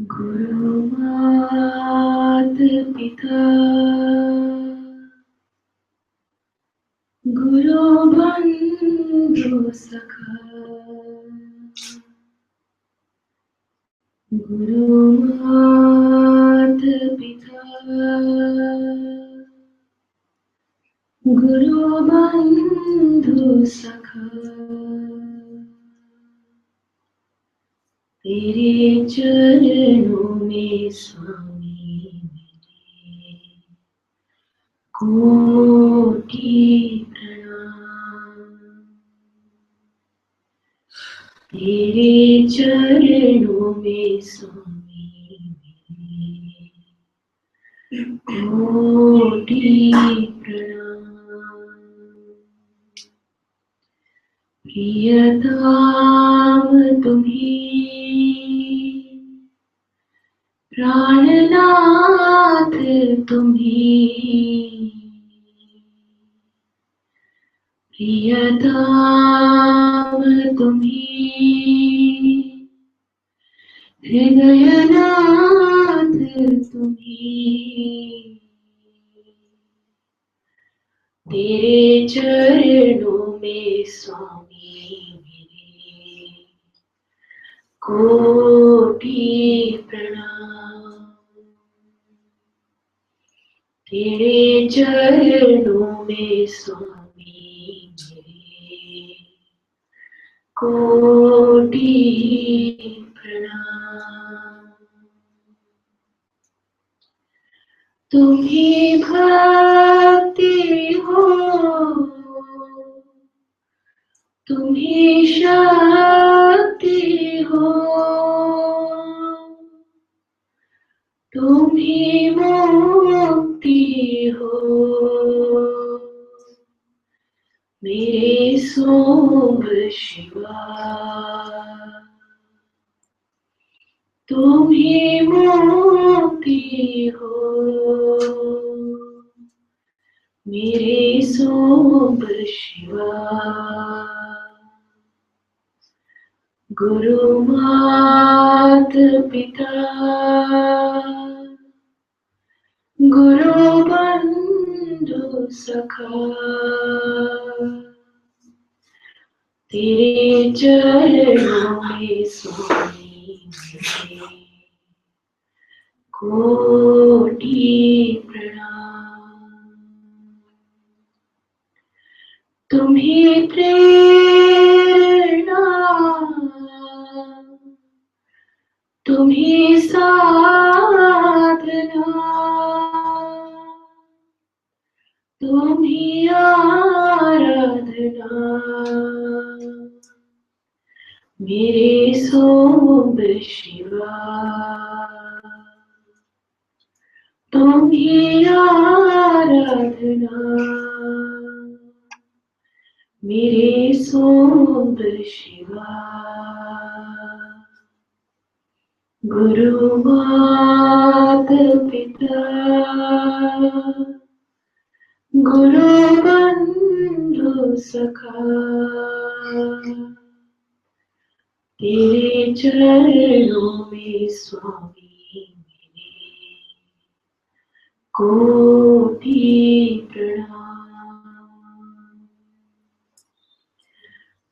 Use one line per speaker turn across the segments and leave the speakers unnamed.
गुरु मात पिता गुरु बंधु सखा गुरु मात पिता गुरु बंधु सखा तेरे चरणों में स्वामी मेरे कोटि प्रणाम। तेरे चरणों में स्वामी मेरे कोटि प्रणाम। प्रियतम तुम्हीं प्राणनाथ तुम्हीं प्रियतम तुम्हीं हृदयनाथ तुम्हीं तेरे चरणों में स्वामी मेरे कोटि प्रणाम। तेरे चरणों में स्वामी मेरे कोटि प्रणाम। तुम ही भक्ति हो तुम ही शक्ति हो तुम ही मुक्ति हो मेरे सोम शिवा। तुम ही मुक्ति हो मेरे सोम शिवा। गुरु मात पिता गुरु बंधु सखा तेरे चरणों में स्वामी मेरे कोटि प्रणाम। तुम ही प्रेरणा तुम ही साधना तुम ही आराधना मेरे सोम शिवा। तुम ही आराधना मेरे सोम शिवा। गुरु मात पिता गुरु बंधु सखा तेरे चरणों में स्वामी मेरे कोटि प्रणाम।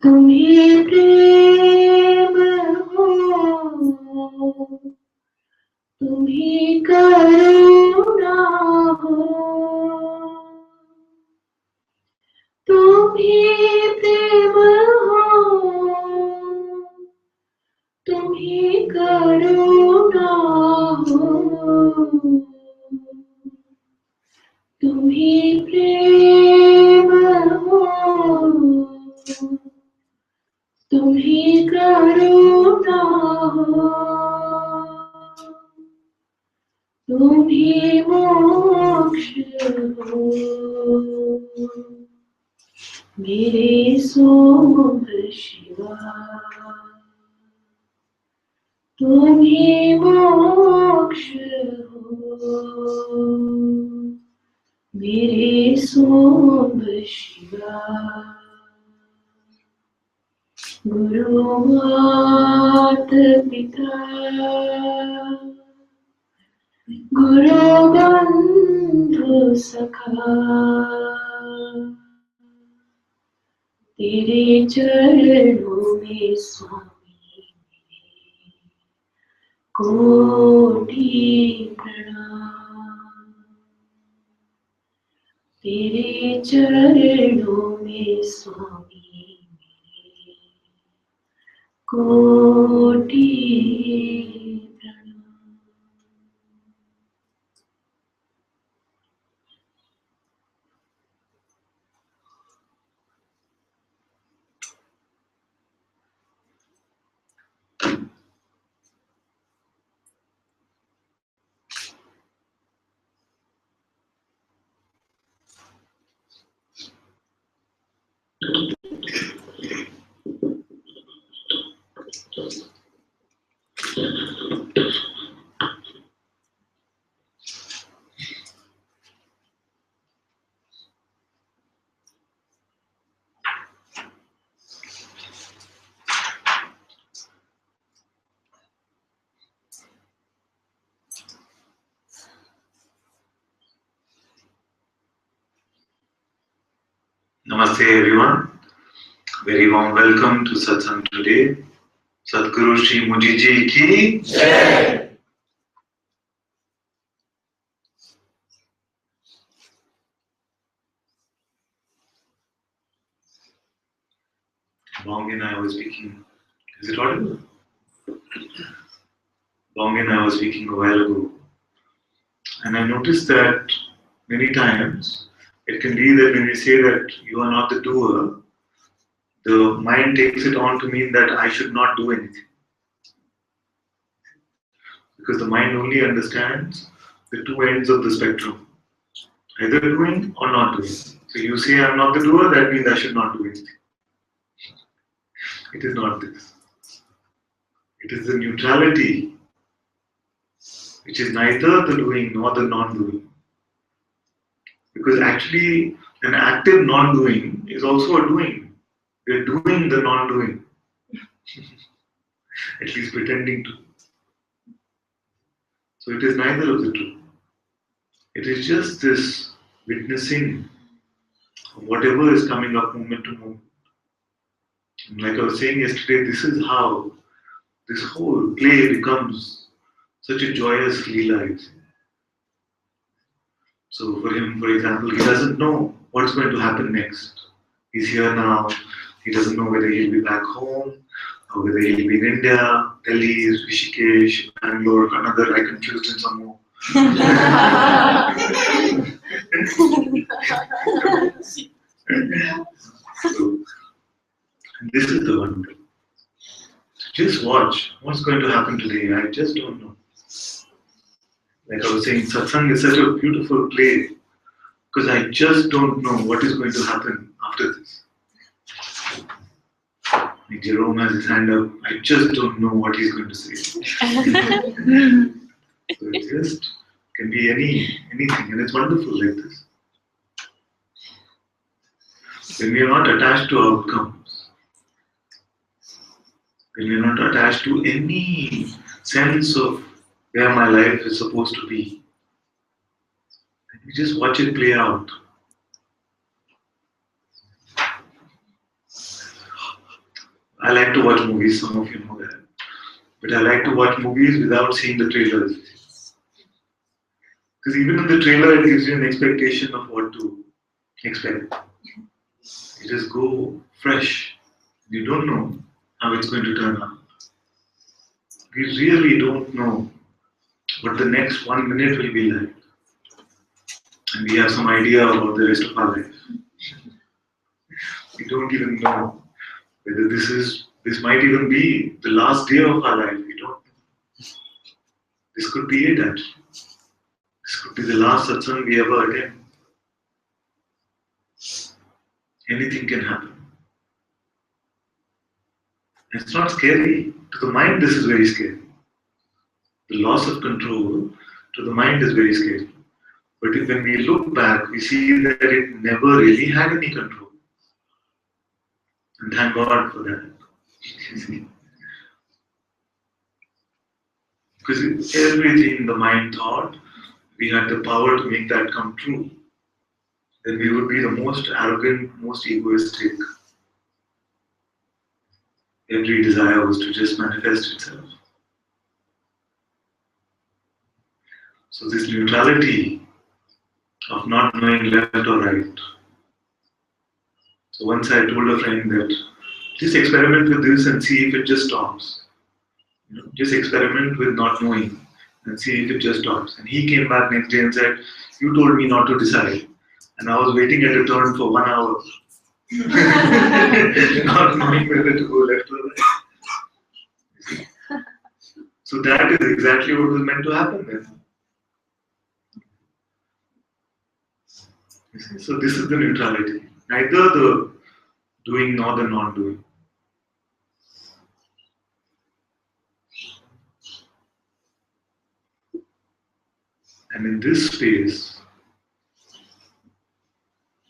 तुम ही प्रेम हो तुम ही करुणा हो तुम ही प्रेम हो तुम ही करुणा हो तुम ही प्रेम हो तुम ही करुणा हो तुम ही मोक्ष हो मेरे सोम शिवा। तुम ही मोक्ष हो मेरे सोम Shiva. Guru Mata Pita, Guru Bandhu Sakha, Tere charanon mein Swami koti pranam. Tere charanon mein Swami koti pranam.
Namaste everyone. Very warm welcome to Satsang today. Sadhguru Shri Mujiji ki Jai. Bong and I was speaking. Is it audible? Bong and I was speaking a while ago, and I noticed that many times it can be that when we say that you are not the doer, the mind takes it on to mean that I should not do anything. Because the mind only understands the two ends of the spectrum, either doing or not doing. So you say I'm not the doer, that means I should not do anything. It is not this. It is the neutrality, which is neither the doing nor the non-doing. Because actually, an active non-doing is also a doing. We are doing the non-doing, at least pretending to. So it is neither of the two. It is just this witnessing of whatever is coming up moment to moment. And like I was saying yesterday, this is how this whole play becomes such a joyous Leela. So for him, for example, he doesn't know what's going to happen next. He's here now. He doesn't know whether he'll be back home or whether he'll be in India, Delhi, Rishikesh, Bangalore, another I confused in some more. So, and this is the wonder. Just watch what's going to happen today. I just don't know. Like I was saying, Satsang is such a beautiful play because I just don't know what is going to happen after this. Like Jerome has his hand up. I just don't know what he's going to say. So it just can be anything, and it's wonderful like this. When we are not attached to outcomes, when we are not attached to any sense of where my life is supposed to be, we just watch it play out. I like to watch movies, some of you know that. But I like to watch movies without seeing the trailers. Because even in the trailer, it gives you an expectation of what to expect. You just go fresh. You don't know how it's going to turn out. We really don't know what the next 1 minute will be like. And we have some idea about the rest of our life. We don't even know whether this might even be the last day of our life. We don't know. This could be it actually. This could be the last satsang we ever attend. Anything can happen. It's not scary. To the mind, this is very scary. The loss of control to the mind is very scary. But when we look back, we see that it never really had any control. And thank God for that. Because everything the mind thought, we had the power to make that come true. Then we would be the most arrogant, most egoistic. Every desire was to just manifest itself. So this neutrality of not knowing left or right. So once I told a friend that just experiment with this and see if it just stops. Just experiment with not knowing and see if it just stops. And he came back next day and said, "You told me not to decide." And I was waiting at a turn for 1 hour, not knowing whether to go left or right. So that is exactly what was meant to happen then. So this is the neutrality. Neither the doing nor the non-doing. And in this space,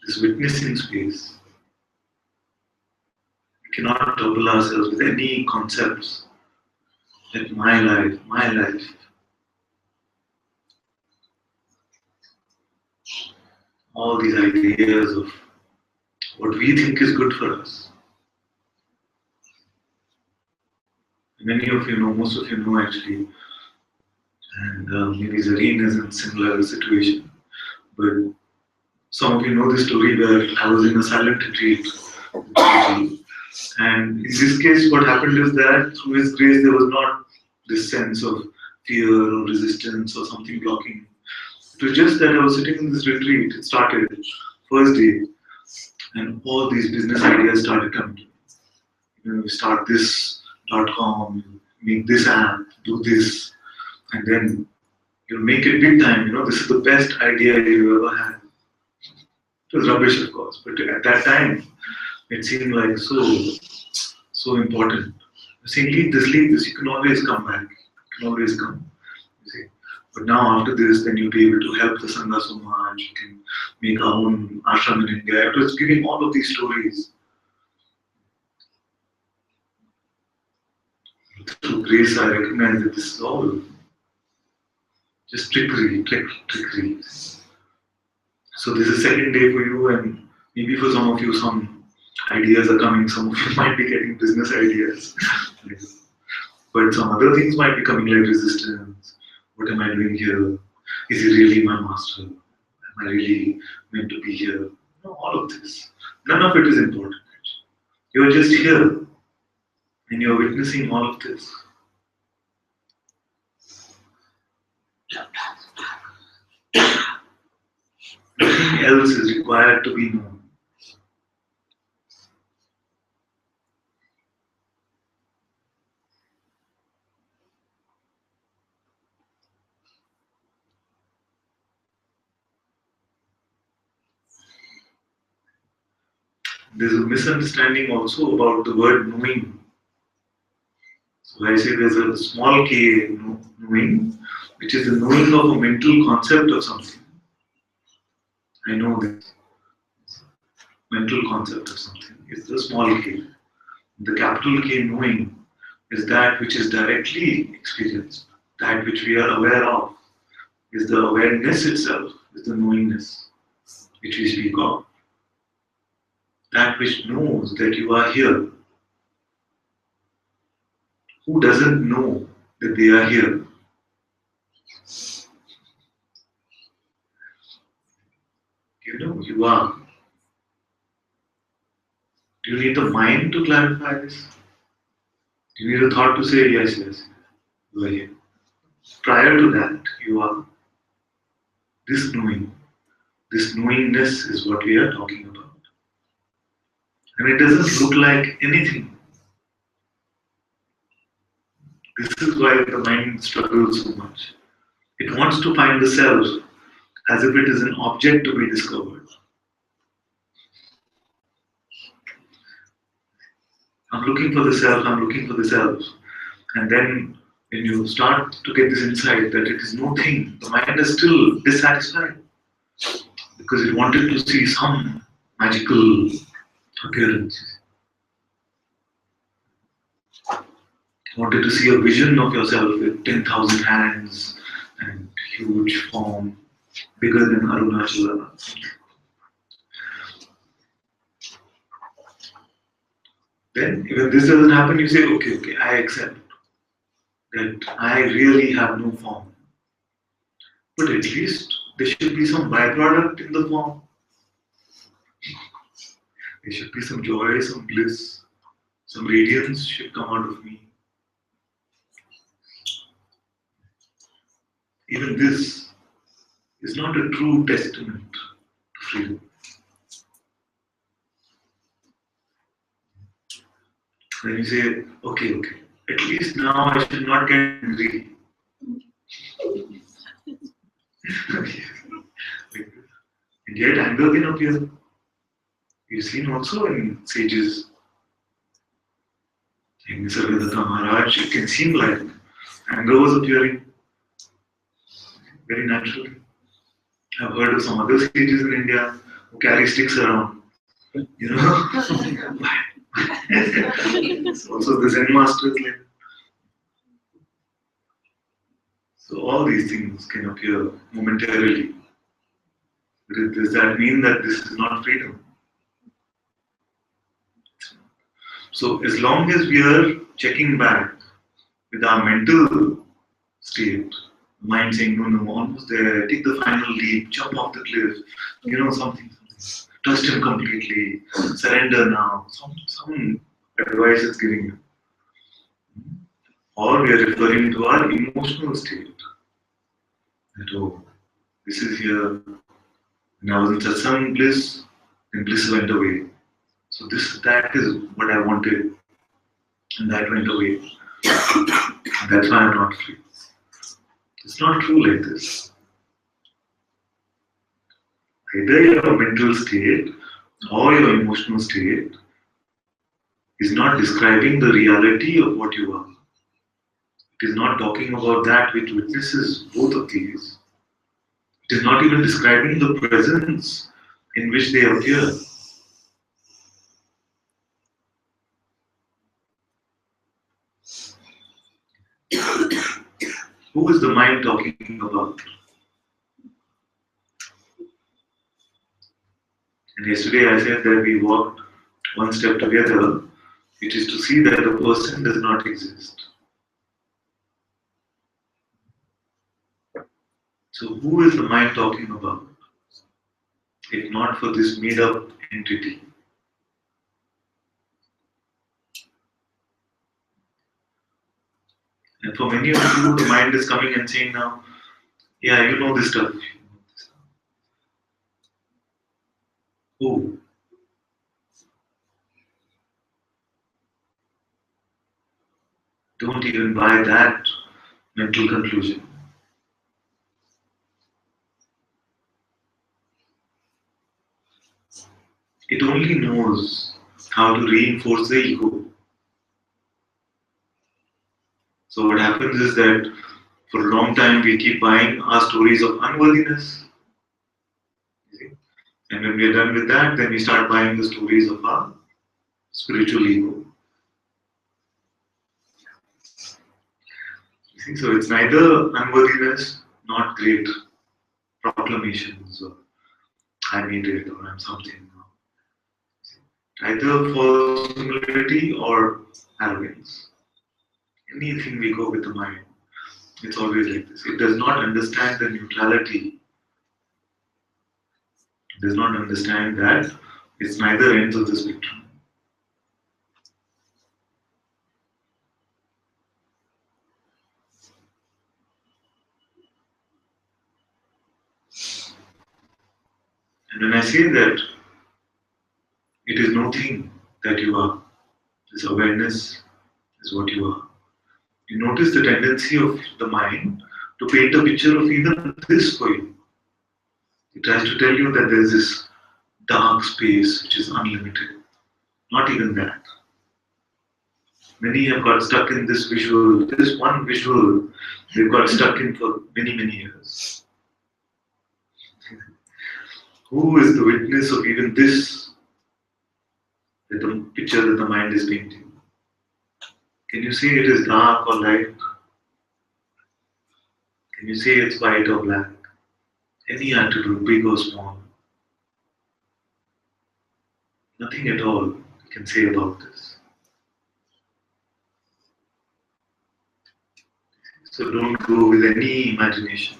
this witnessing space, we cannot trouble ourselves with any concepts that my life. All these ideas of what we think is good for us. Many of you know, most of you know actually, and maybe Zareen is in a similar situation. But some of you know the story where I was in a silent retreat. And in this case, what happened is that through His grace, there was not this sense of fear or resistance or something blocking. It was just that I was sitting in this retreat. It started first day, and all these business ideas started coming to me. We start this.com, make this app, do this, and then you'll make it big time. This is the best idea you ever had. It was rubbish, of course, but at that time, it seemed like so important. Saying, leave this, you can always come back. You can always come. You see. But now after this, then you'll be able to help the Sangha so much. You can make our own ashram in India. It was giving all of these stories. Through grace, I recognize that this is all just trickery. So this is second day for you, and maybe for some of you, some ideas are coming. Some of you might be getting business ideas. But some other things might be coming like resistance. What am I doing here? Is he really my master? Am I really meant to be here? No, all of this. None of it is important. You're just here and you're witnessing all of this. Nothing else is required to be known. There's a misunderstanding also about the word knowing. So I say there's a small k knowing, which is the knowing of a mental concept of something. I know this mental concept of something. It's the small k. The capital K knowing is that which is directly experienced, that which we are aware of, is the awareness itself, is the knowingness which we speak of. That which knows that you are here. Who doesn't know that they are here? You know, you are. Do you need the mind to clarify this? Do you need a thought to say, yes, you are here? Prior to that, you are. This knowing, this knowingness is what we are talking about. And it doesn't look like anything. This is why the mind struggles so much. It wants to find the self as if it is an object to be discovered. I'm looking for the self, I'm looking for the self. And then when you start to get this insight that it is no thing, the mind is still dissatisfied because it wanted to see some magical appearance. Wanted to see a vision of yourself with 10,000 hands and huge form, bigger than Arunachala. Then, when this doesn't happen, you say, okay, I accept that I really have no form. But at least there should be some byproduct in the form. There should be some joy, some bliss, some radiance should come out of me. Even this is not a true testament to freedom. Then you say, okay, at least now I should not get angry. And yet anger can appear. You've seen also in sages, in Nisargadatta Maharaj, it can seem like anger was appearing very naturally. I've heard of some other sages in India who carry sticks around, you know. Also the Zen masters like. So all these things can appear momentarily. But does that mean that this is not freedom? So as long as we are checking back with our mental state, mind saying, no, almost there, take the final leap, jump off the cliff, something. Trust him completely, surrender now. Some advice it's giving you. Or we are referring to our emotional state. That, this is here. When I was in Satsang bliss, then bliss went away. So that is what I wanted, and that went away. And that's why I'm not free. It's not true like this. Either your mental state or your emotional state is not describing the reality of what you are. It is not talking about that which witnesses both of these. It is not even describing the presence in which they appear. Who is the mind talking about? And yesterday I said that we walked one step together, which is to see that the person does not exist. So who is the mind talking about? If not for this made-up entity. And for many of you, the mind is coming and saying now, yeah, you know this stuff. Who? Don't even buy that mental conclusion. It only knows how to reinforce the ego. So what happens is that for a long time we keep buying our stories of unworthiness. You see? And when we are done with that, then we start buying the stories of our spiritual ego. You see? So it's neither unworthiness, not great proclamations or I made it or I'm something. Either false humility or arrogance. Anything we go with the mind, it's always like this. It does not understand the neutrality. It does not understand that it's neither ends of the spectrum. And when I say that it is no thing that you are, this awareness is what you are. You notice the tendency of the mind to paint a picture of even this for you. It tries to tell you that there is this dark space which is unlimited. Not even that. Many have got stuck in this visual, this one visual, they've got stuck in for many, many years. Who is the witness of even this, the picture that the mind is painting? Can you say it is dark or light? Can you say it's white or black? Any attribute, big or small? Nothing at all you can say about this. So don't go with any imagination.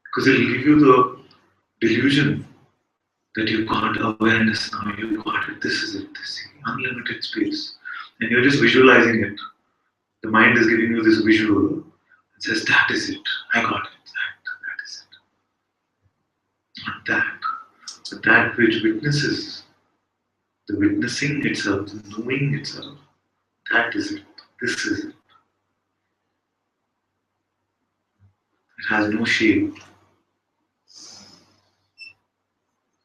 Because it will give you the delusion that you got awareness now, you got it, this is it, this unlimited space. And you're just visualizing it. The mind is giving you this visual and says, that is it, I got it, that is it. Not that, but that which witnesses, the witnessing itself, the knowing itself, that is it, this is it. It has no shape,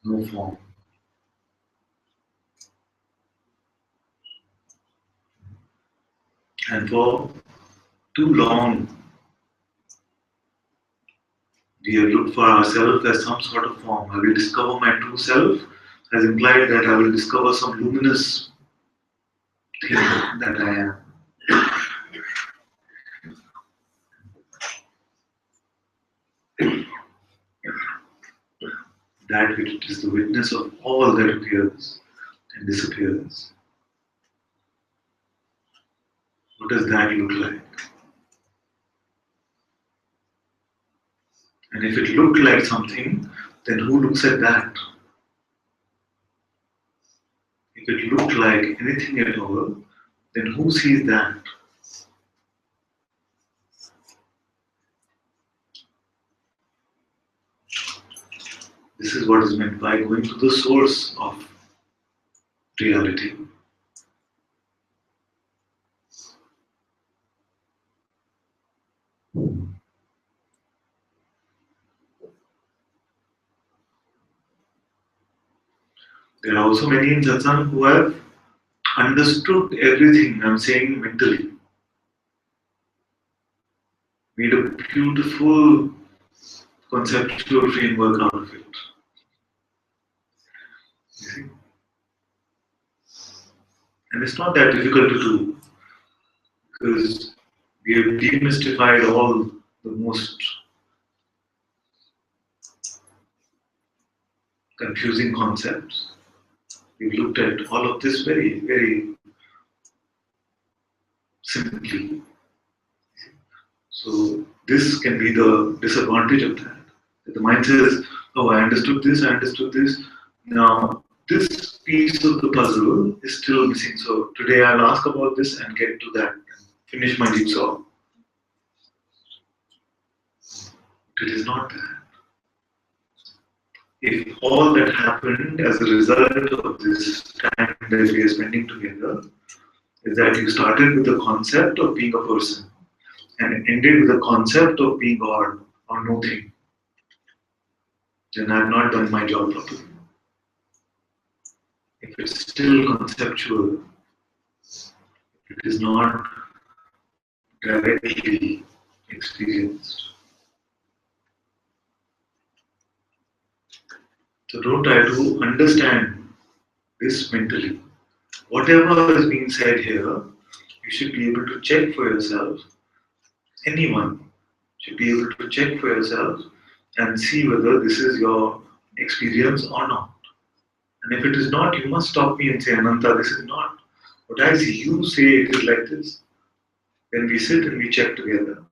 no form. And for too long, we have looked for ourselves as some sort of form. I will discover my true self has implied that I will discover some luminous thing that I am. That which is the witness of all that appears and disappears. What does that look like? And if it looked like something, then who looks at that? If it looked like anything at all, then who sees that? This is what is meant by going to the source of reality. There are also many in Satsang who have understood everything, I'm saying mentally, made a beautiful conceptual framework out of it. You see? And it's not that difficult to do because we have demystified all the most confusing concepts. We've looked at all of this very, very simply. So this can be the disadvantage of that. The mind says, oh, I understood this, I understood this. Now, this piece of the puzzle is still missing. So today I'll ask about this and get to that and finish my jigsaw. It is not that. If all that happened as a result of this time that we are spending together is that you started with the concept of being a person and ended with the concept of being God or nothing, then I have not done my job properly. If it's still conceptual, it is not directly experienced. So don't try to understand this mentally. Whatever is being said here, you should be able to check for yourself. Anyone should be able to check for yourself and see whether this is your experience or not. And if it is not, you must stop me and say, Ananta, this is not. What I see you say it is like this. Then we sit and we check together.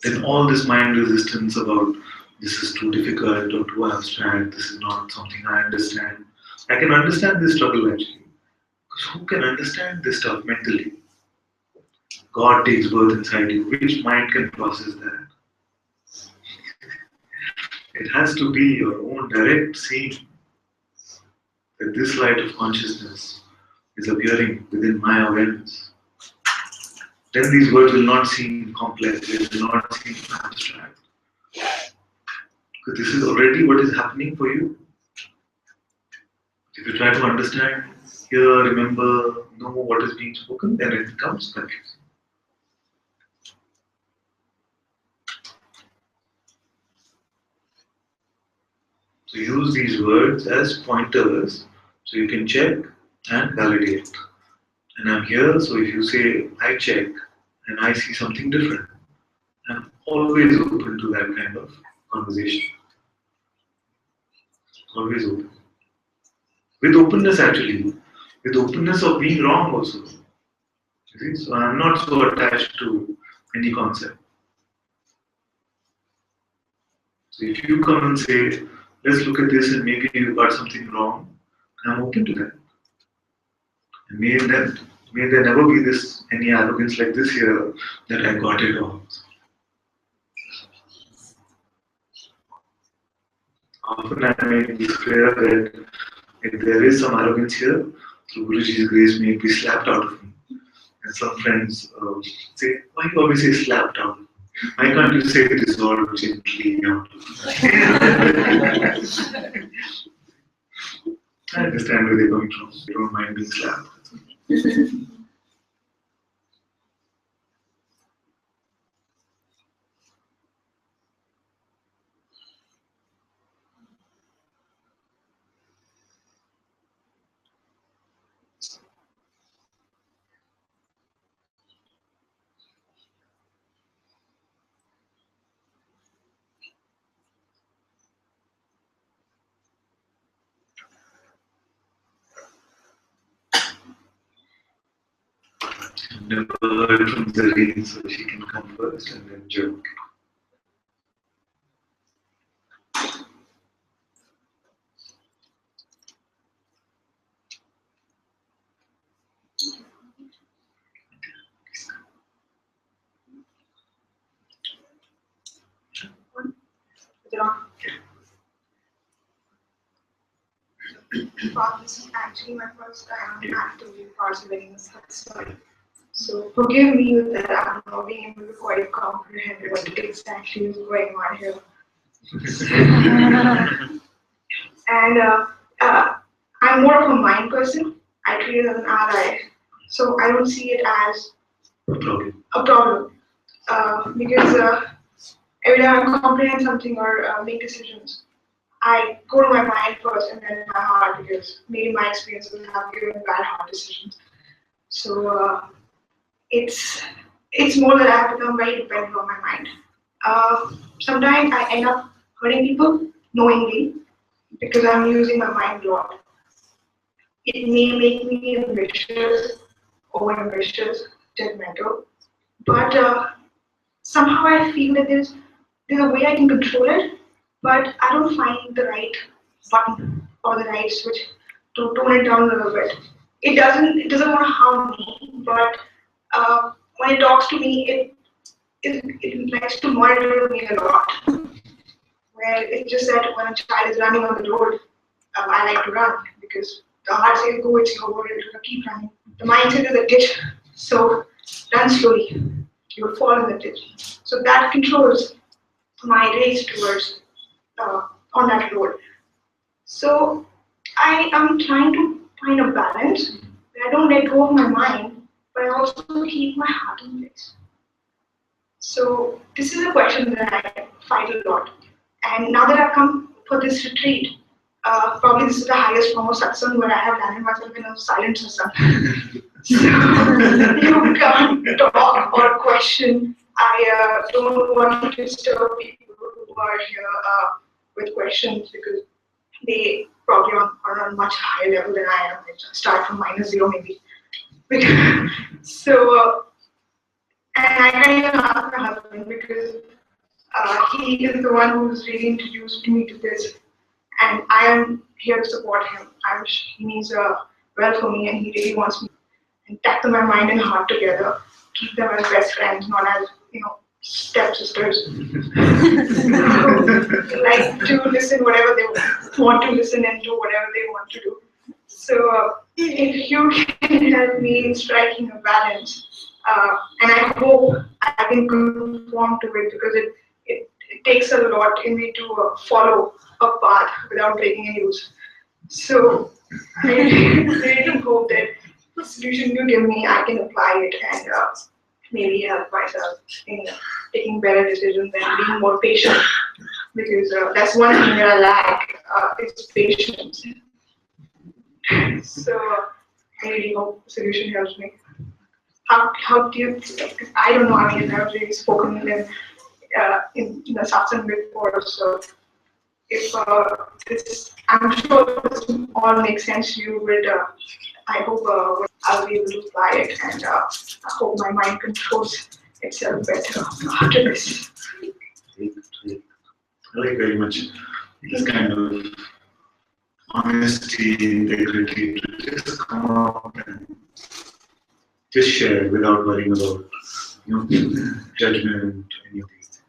Then all this mind resistance about this is too difficult or too abstract, this is not something I understand. I can understand this struggle actually. Because who can understand this stuff mentally? God takes birth inside you. Which mind can process that? It has to be your own direct seeing that this light of consciousness is appearing within my awareness. Then these words will not seem complex, they will not seem abstract. Because this is already what is happening for you. If you try to understand, hear, remember, know what is being spoken, then it becomes confusing. So use these words as pointers so you can check and validate. And I'm here, so if you say I check and I see something different, I'm always open to that kind of conversation. Always open. With openness, actually, with openness of being wrong also. You see? So I'm not so attached to any concept. So if you come and say, let's look at this and maybe you got something wrong, I'm open to that. And may there never be this any arrogance like this here that I got it wrong. Often I make this clear that if there is some arrogance here, through Guruji's grace, may it be slapped out of me. And some friends say, why you always say slapped out? Why can't you say dissolved gently out? I understand where they're coming from. They don't mind being slapped. I've never heard from Zareen, so she can come first and then joke.
This is actually my first time actively participating in Satsang. So forgive me that I'm not being able to quite comprehend what exactly is going on here. And I'm more of a mind person. I treat it as an ally. So I don't see it as a problem. Because every time I comprehend something or make decisions, I go to my mind first and then my heart, because maybe my experiences have given bad heart decisions. So it's more that I have become very dependent on my mind. Sometimes I end up hurting people knowingly because I'm using my mind a lot. It may make me ambitious, over ambitious, judgmental, but somehow I feel that there's a way I can control it, but I don't find the right button or the right switch to tone it down a little bit. It doesn't want to harm me, but when it talks to me, it likes to monitor me a lot. Where it's just that when a child is running on the road, I like to run because the heart says go, it's your world, keep running. The mind says there's a ditch, so run slowly. You will fall in the ditch. So that controls my race towards on that road. So I am trying to find a balance where I don't let go of my mind, but I also keep my heart in place. So this is a question that I fight a lot. And now that I've come for this retreat, probably this is the highest form of satsang where I have landed myself in a silent satsang. So you can't talk or question. I don't want to disturb people who are here with questions because they probably are on a much higher level than I am. I start from -0 maybe. So, and I can't even ask my husband because he is the one who's really introduced me to this, and I am here to support him. He means well for me, and he really wants me to intact my mind and heart together, keep them as best friends, not as stepsisters. Like to listen whatever they want to listen and do whatever they want to do. So if you can help me in striking a balance, and I hope I can conform to it because it takes a lot in me to follow a path without breaking any rules. So I really hope that the solution you give me, I can apply it and maybe help myself in taking better decisions and being more patient. Because that's one thing that I lack is patience. So I really hope the solution helps me. How do you? I don't know. I mean, I've really spoken in the Satsang before, so if this, I'm sure this all makes sense to you, but I hope I'll be able to apply it, and I hope my mind controls itself better after this.
I like very much this kind of honesty, integrity to just come up and just share without worrying about judgment, any of these things.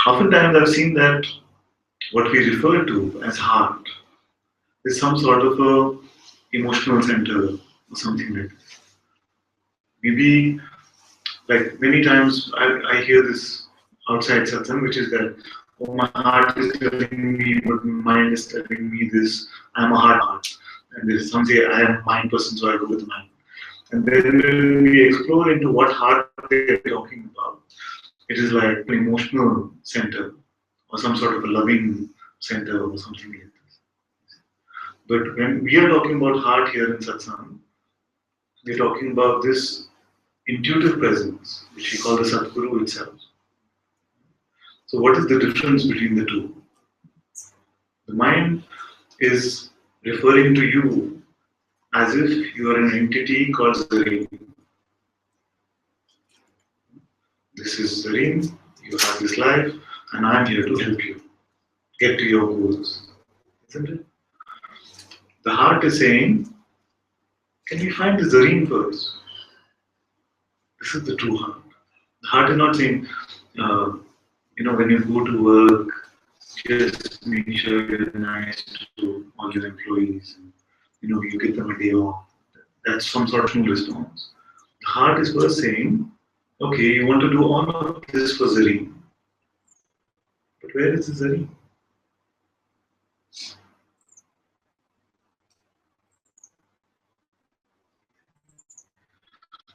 Oftentimes I've seen that what we refer to as heart is some sort of a emotional center or something like that. Maybe like many times I hear this outside satsang, which is that, oh, my heart is telling me, but my mind is telling me this. I'm a heart. And there's some say I am a mind person, so I go with the mind. And then when we explore into what heart they're talking about, it is like an emotional center or some sort of a loving center or something like this. But when we are talking about heart here in satsang, we're talking about this intuitive presence, which we call the Satguru itself. So what is the difference between the two? The mind is referring to you as if you are an entity called Zareen. This is Zareen, you have this life, and I'm here to help you get to your goals. Isn't it? The heart is saying, can we find the Zareen first? This is the true heart. The heart is not saying, when you go to work, just make sure you're nice to all your employees. And, you give them a day off. That's some sort of response. The heart is first saying, okay, you want to do all of this for Zareen. But where is the Zareen?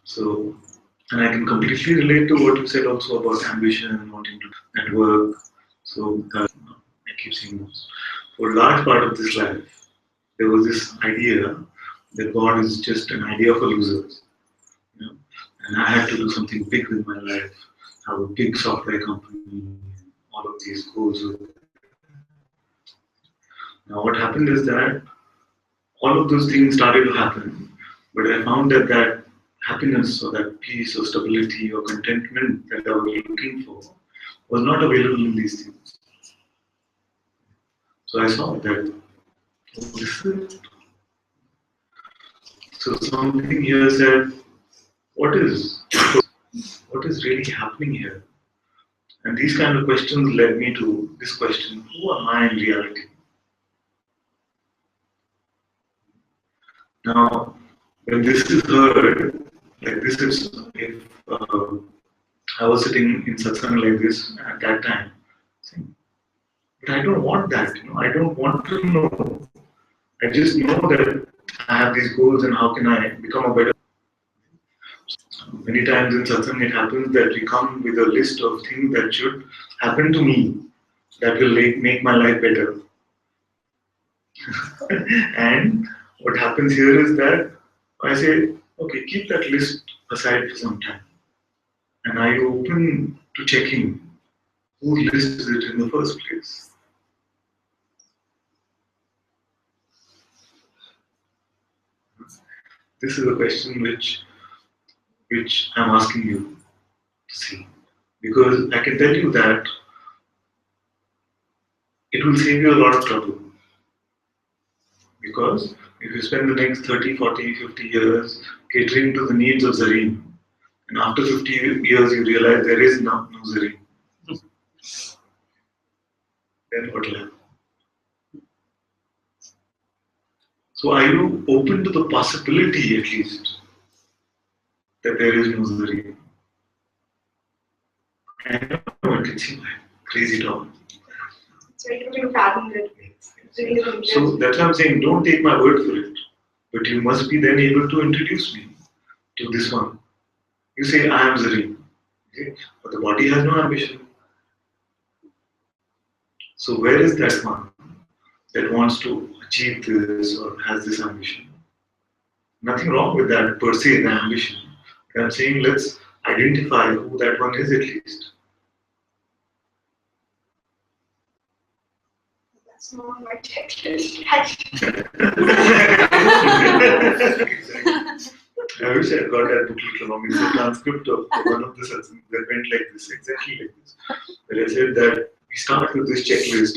So, and I can completely relate to what you said also about ambition and wanting to at work. So, I keep saying this. For a large part of this life, there was this idea that God is just an idea for losers. And I had to do something big with my life, have a big software company, all of these goals. Now, what happened is that all of those things started to happen, but I found that happiness or that peace or stability or contentment that I was looking for was not available in these things. So I saw that, oh, this is it. So something here said, what is really happening here? And these kind of questions led me to this question, who am I in reality? Now, when this is heard, like this is, if I was sitting in satsang like this at that time, saying, but I don't want that, I don't want to know. I just know that I have these goals and how can I become a better. Many times in satsang it happens that we come with a list of things that should happen to me that will make my life better. And what happens here is that I say, okay, keep that list aside for some time. And are you open to checking whose list is it in the first place? This is a question which I'm asking you to see. Because I can tell you that it will save you a lot of trouble. Because if you spend the next 30, 40, 50 years catering to the needs of Zareen, and after 50 years you realize there is no Zareen, then what will happen? So are you open to the possibility at least that there is no Zareen? I know it can seem like crazy talk.
So I can fathom that.
So that's why I'm saying don't take my word for it. But you must be then able to introduce me to this one. You say, I am Zareen. Okay? But the body has no ambition. So where is that one that wants to achieve this or has this ambition? Nothing wrong with that per se, the ambition. But I'm saying let's identify who that one is at least.
That's not on my checklist. Actually.
I wish I got that booklet along. It's a transcript of one of the Satsang that went like this, exactly like this. Where I said that we start with this checklist.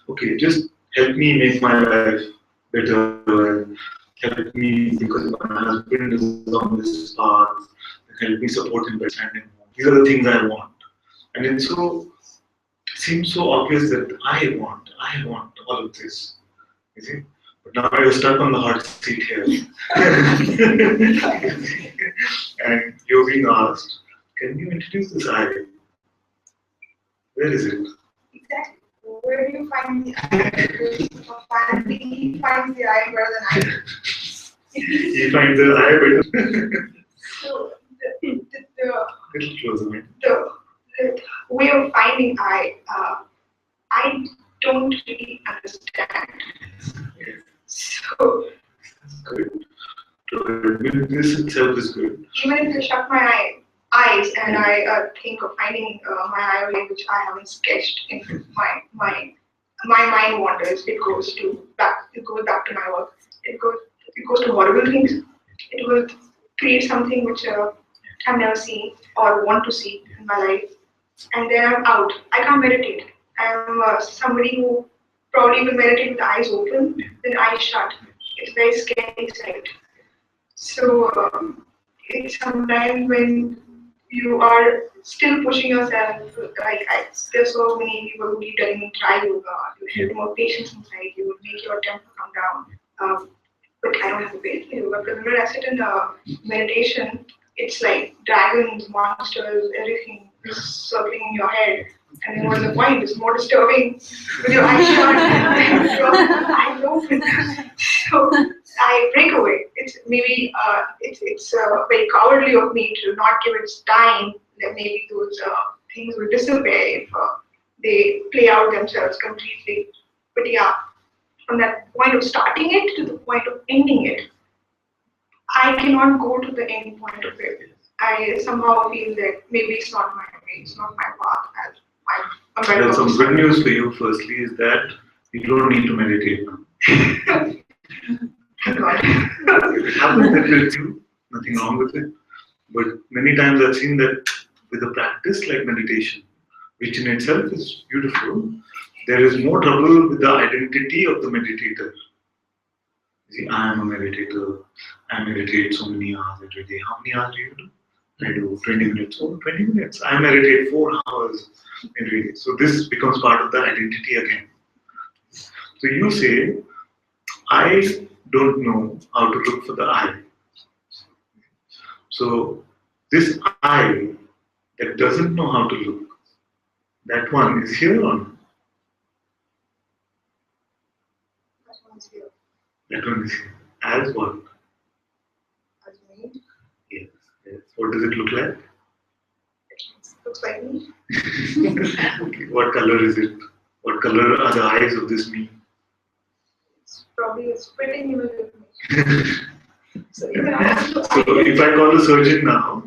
Okay, just help me make my life better and help me because my husband is on this path. Help me support him by standing home. These are the things I want. And it seems so obvious that I want all of this. You see? But now you're stuck on the hot seat here. And you're being asked, can you introduce this I? Where is it?
Exactly. Where do you find the eye? Apparently, he finds the eye better than I do.
He finds the I better.
So, the
Little closer, man.
way of finding I don't really understand. So,
Good. Good. This itself is good.
even if I shut my eyes and I think of finding my eye which I haven't sketched in my mind wanders. It goes back to my work. It goes to horrible things. It will create something which I've never seen or want to see in my life, and then I'm out. I can't meditate. I'm somebody who probably will meditate with the eyes open, then eyes shut. It's a very scary sight. So it's sometimes when you are still pushing yourself, there's so many people who keep telling me try yoga, you have more patience inside you, make your temper come down. But I don't have to wait for yoga because when I sit in meditation, it's like dragons, monsters, everything is circling in your head. And then what's the point? It's more disturbing with your eyes shut and your eyes open. So I break away. It's maybe it's very cowardly of me to not give it time. That maybe those things will disappear if they play out themselves completely. But yeah, from that point of starting it to the point of ending it, I cannot go to the end point of it. I somehow feel that maybe it's not my way, it's not my path.
Well, some good news for you, firstly, is that you don't need to meditate now.
Thank God.
It happens that with you, nothing wrong with it. But many times I've seen that with a practice like meditation, which in itself is beautiful, there is more trouble with the identity of the meditator. See, I am a meditator. I meditate so many hours every day. How many hours do you do? I do 20 minutes. Oh, 20 minutes. I meditate 4 hours every day. So this becomes part of the identity again. So you say, I don't know how to look for the I. So this I that doesn't know how to look, that one is here or not?
That one's here.
That one is here. As what?
As me.
Yes. Yes. What does it look like?
It looks like me.
Okay. What color is it? What color are the eyes of this me?
It's probably a splitting image of me. So even I
So if I call the surgeon now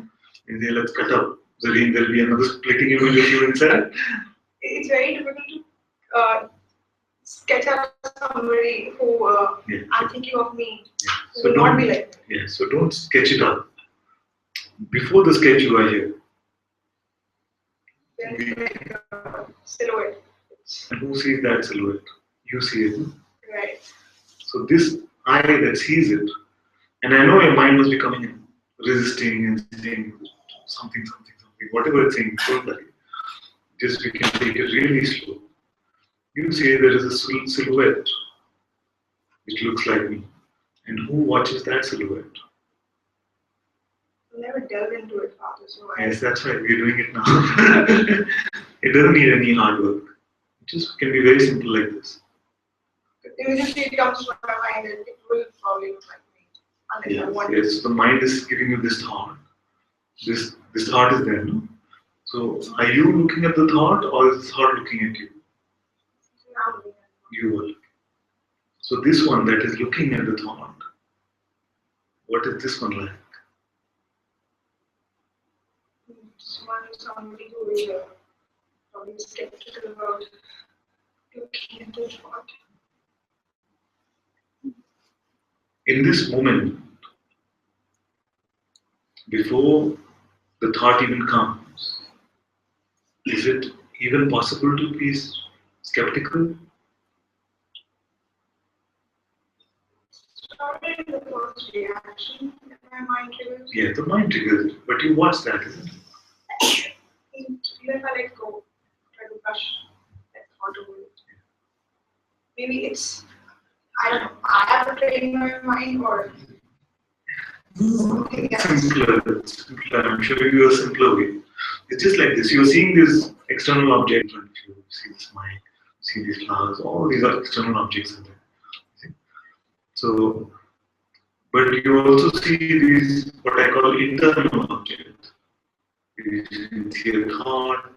and say let's cut up Zareen, there'll be another splitting image of you inside.
it's very difficult to sketch out somebody who I'm thinking of me who
So
will not be like me.
yeah, so don't sketch it out. Before the sketch you are here.
Then it's like a silhouette.
And who sees that silhouette? You see it.
Right.
So this I that sees it, and I know your mind must be coming in, resisting and saying something, whatever it's saying, don't worry. Just we can take it really slow. You say there is a silhouette which looks like me. And who watches that silhouette?
I'll never delve into it farther, so
Yes, that's why we're doing it now. It doesn't need any hard work. It just can be very simple like this.
immediately it comes to my mind that it will probably look like me. Unless I want it.
Yes, so the mind is giving you this thought. This thought is there, no? So are you looking at the thought or is the thought looking at you? You are. So this one that is looking at the thought What is this one like?
This one is somebody who is probably skeptical about looking at the thought.
In this moment, before the thought even comes, is it even possible to be skeptical?
Started the first reaction that my mind triggers.
Yeah, the mind triggers it, but you watch that, isn't it?
Even if I let go, try to brush that thought away. Maybe it's, I don't know, I have a training in my mind or something else.
Simpler. I'm showing you a simpler way. It's just like this. You're seeing this external object in front of you. See this mic, see these flowers. All these are external objects in there. See? So, but you also see these what I call internal objects. You can see a thought,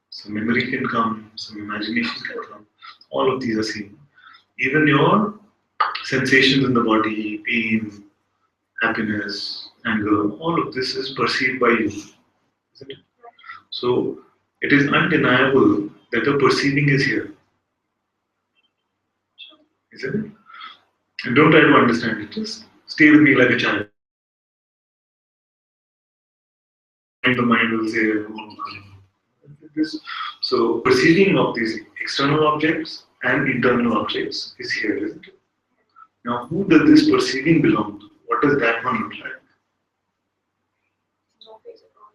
some memory can come, some imagination can come. All of these are seen. Even your sensations in the body, pain, happiness, anger, all of this is perceived by you, isn't it? So it is undeniable that the perceiving is here, isn't it? And don't try to understand it, just stay with me like a child. And the mind will say, this. So perceiving of these external objects and internal objects is here, isn't it? Now who does this perceiving belong to? What does that one look like?
No face at all.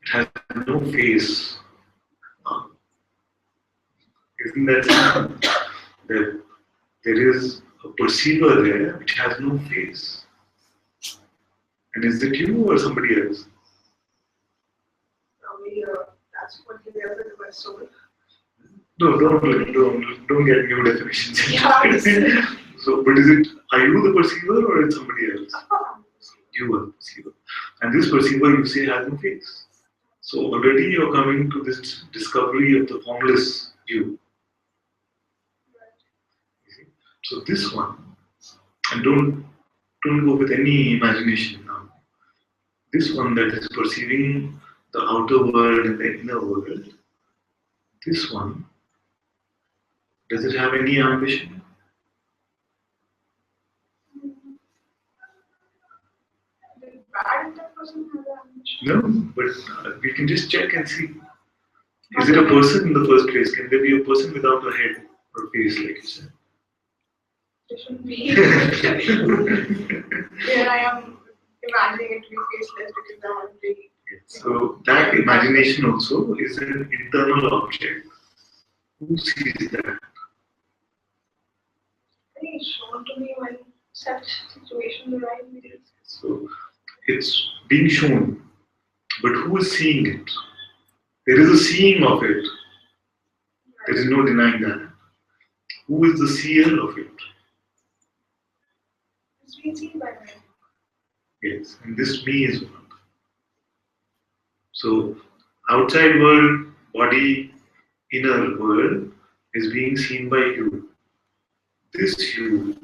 It has no face. Isn't that something? That there is a perceiver there which has no face. And is it you or somebody else?
Probably that's what you ever do as soul.
No, don't get new definitions.
Yeah,
So, but is it, are you the perceiver or is it somebody else? You are the perceiver. And this perceiver you say has no face. So already you're coming to this discovery of the formless you. So this one, and don't go with any imagination now. This one that is perceiving the outer world and the inner world, this one, does it have any ambition?
Bad that person has an ambition.
No, but we can just check and see. Is it a person in the first place? Can there be a person without a head or face, like you said?
It shouldn't be. Here I am imagining it to be faceless because I haven't really.
So that imagination also is an internal object. Who sees that?
I think it's shown to me when such situations arise.
So it's being shown, but who is seeing it? There is a seeing of it. There is no denying that. Who is the seer of it?
It's being seen by me.
Yes, and this me is one. So outside world, body, inner world is being seen by you. This you,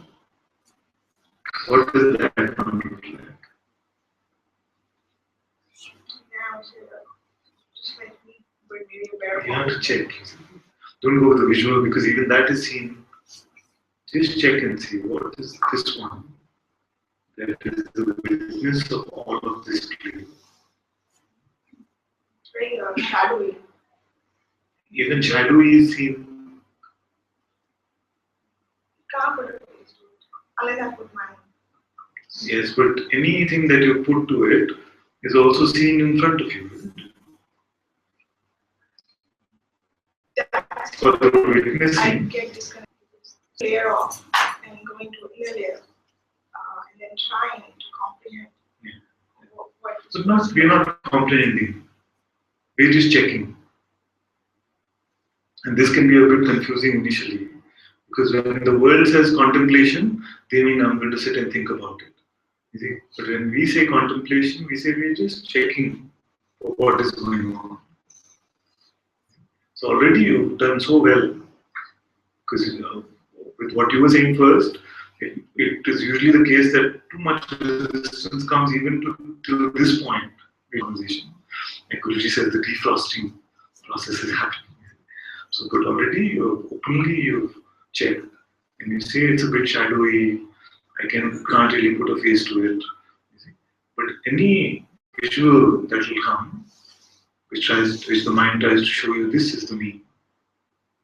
what does that one look like?
Now, so just like me, but maybe a better
You have to check. Don't go with the visual because even that is seen. Just check and see what is this one that is the witness of all of this play.
It's very shadowy.
Even shadowy is seen.
Can't put a face to it unless I put mine.
Yes, but anything that you put to it is also seen in front of you. Isn't it?
That's
For the
I
witnessing.
get disconnected. Layer off and going to inner layer and then trying to comprehend what
So we're not comprehending. We're just checking. And this can be a bit confusing initially. Because when the world says contemplation, they mean I'm going to sit and think about it. You see? But when we say contemplation, we say we're just checking for what is going on. So already you've done so well. Because with what you were saying first, it is usually the case that too much resistance comes even to this point in the conversation. Like Guruji says, the defrosting process is happening. So, but already openly you've checked, and you say it's a bit shadowy. I can't really put a face to it. You see. But any visual that will come, which the mind tries to show you, this is the me.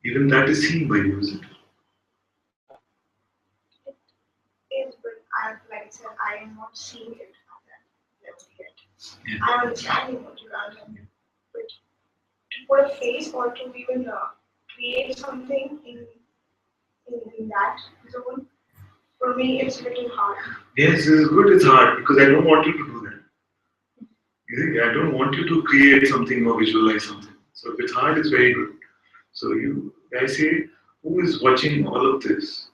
Even that is seen by you, isn't it?
It is, but like I said, I am not seeing it at that level yet.
Yeah.
I'm understanding what you are saying, but to put a face or to even create something in that zone, for me, it's a little hard.
Yes, it's good, it's hard because I don't want you to do that. You see, I don't want you to create something or visualize something. So if it's hard, it's very good. So I say, who is watching all of this?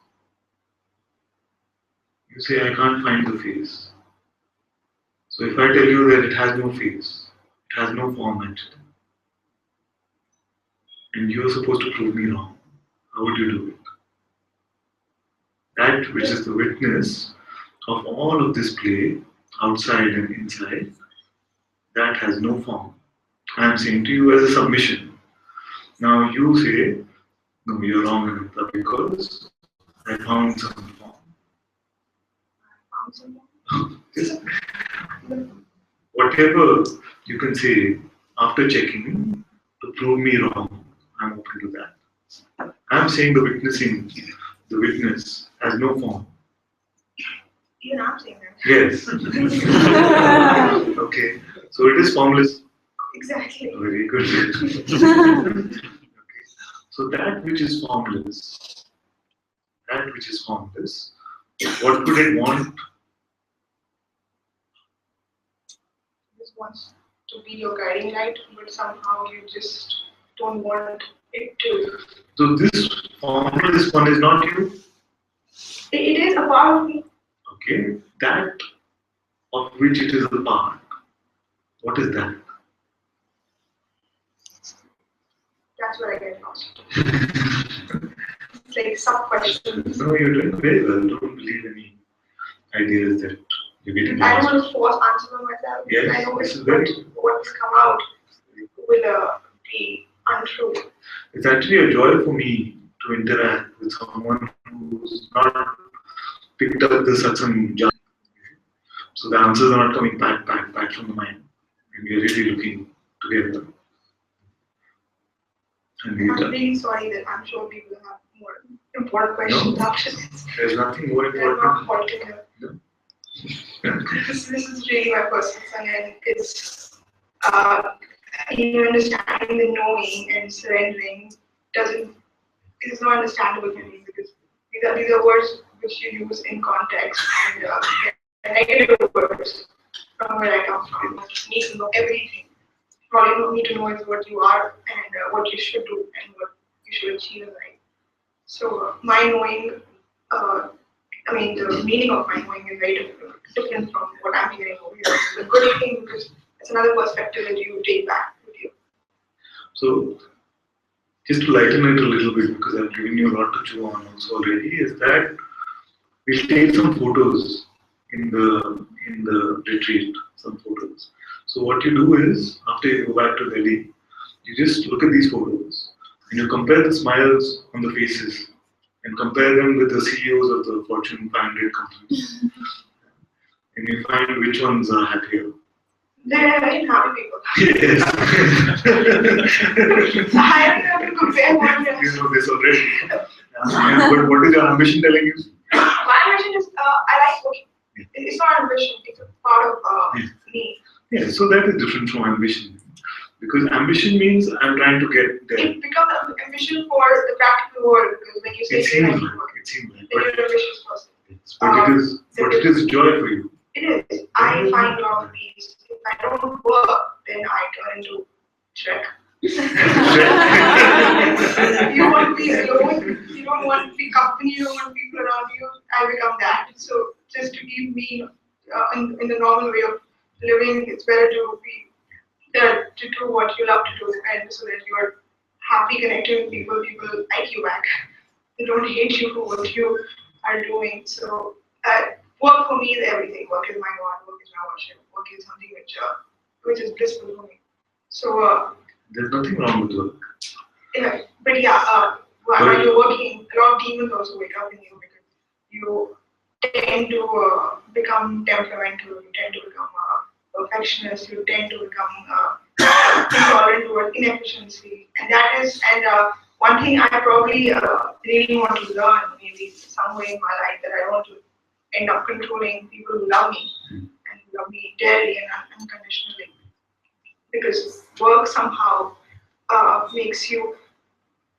You say, I can't find the face. So if I tell you that it has no face, it has no form actually, and you're supposed to prove me wrong, how would you do it? That which is the witness of all of this play, outside and inside, that has no form. I am saying to you as a submission. Now you say, no, you're wrong, Ananta, because I found some form.
I found someone.
Just whatever you can say after checking to prove me wrong, I'm open to that. I'm saying the witness has no form.
Even I'm saying that.
Yes. Okay. So it is formless.
Exactly.
Very good. Okay. So that which is formless, what could it want?
Just wants to be your guiding light, but somehow you just don't want it to.
So this formless one is not you.
It is a part of me.
Okay. That of which it is a part. What is that?
That's where I get lost. It's like sub questions.
No, you're doing very well. Don't believe any ideas that you're getting
I don't
lost.
want to force answer for myself.
Yes,
I know
this
it's
is very
what's come out will be untrue.
It's actually a joy for me to interact with someone who's not picked up the Satsang jar. So the answers are not coming back from the mind. And we're really looking together. And we
I'm really sorry that I'm sure people have more important questions after this.
There's nothing more
They're not
important.
halting here. This is really my personal thing, and it's understanding the knowing and surrendering is not understandable for me because these are words which you use in context and they're negative words from where I come from. You need to know everything. All you need to know is what you are and what you should do and what you should achieve in life. So my knowing, the meaning of my knowing is very different from what I'm hearing over here. It's a good thing because it's another perspective that you take back with you.
So just to lighten it a little bit, because I've given you a lot to chew on also already, is that we'll take some photos in the retreat, some photos. So what you do is, after you go back to Delhi, you just look at these photos and you compare the smiles on the faces and compare them with the CEOs of the Fortune 500 companies. And you find which ones are happier.
They're very happy people.
Yes.
I don't have to compare one with
You know this already. But what is your ambition telling you?
my ambition is I like working. It's not ambition, it's a part of me.
Yeah, so that is different from ambition. Because ambition means I'm trying to get there.
It becomes an ambition for the practical world because when you say
It seems
practical
like,
world,
it seems like.
then you're an ambitious person.
But it is joy for you.
It is. I find a lot of peace. If I don't work, then I turn into Shrek. You want peace alone. You don't want company. You don't want people around you. I become that. So just to keep me in the normal way of living, it's better to be to do what you love to do, and so that you are happy connecting with people. People like you back. They don't hate you for what you are doing. So work for me is everything. Work is my God. Work is my worship. Work is something which is blissful for me. So
there's nothing wrong with work.
yeah, but yeah, while you're working, a lot of demons also wake up in you because you tend to become temperamental. You tend to become perfectionist. You tend to become intolerant towards inefficiency, and that is one thing I probably really want to learn maybe some way in my life, that I want to end up controlling people who love me and love me dearly and unconditionally, because work somehow makes you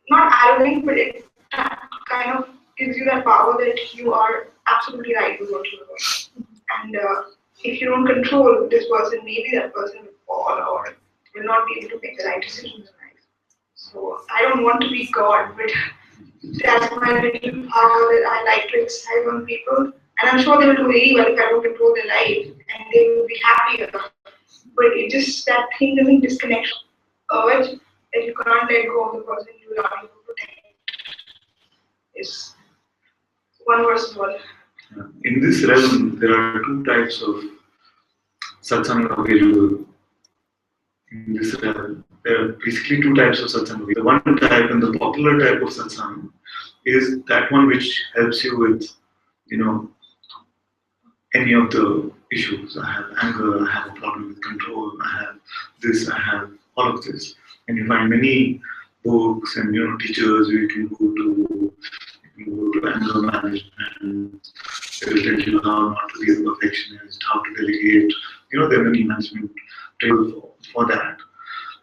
not arrogant, but it kind of gives you that power that you are absolutely right with what you're doing. And if you don't control this person, maybe that person will fall or will not be able to make the right decisions in life. So I don't want to be God, but that's my little power that I like to exercise on people. And I'm sure they will do very well if I don't control their life, and they will be happier. But it just, that thing doesn't disconnect urge that you cannot let go of the person you love, you protect. Is one versus one.
In this realm, there are two types of satsang available. In this realm, there are basically two types of satsang. The one type and the popular type of satsang is that one which helps you with, any of the issues. I have anger, I have a problem with control, I have this, I have all of this. And you find many books and teachers where you can go to. You can go to anger management. They will tell you how not to be a perfectionist, how to delegate. There are many management tools for that.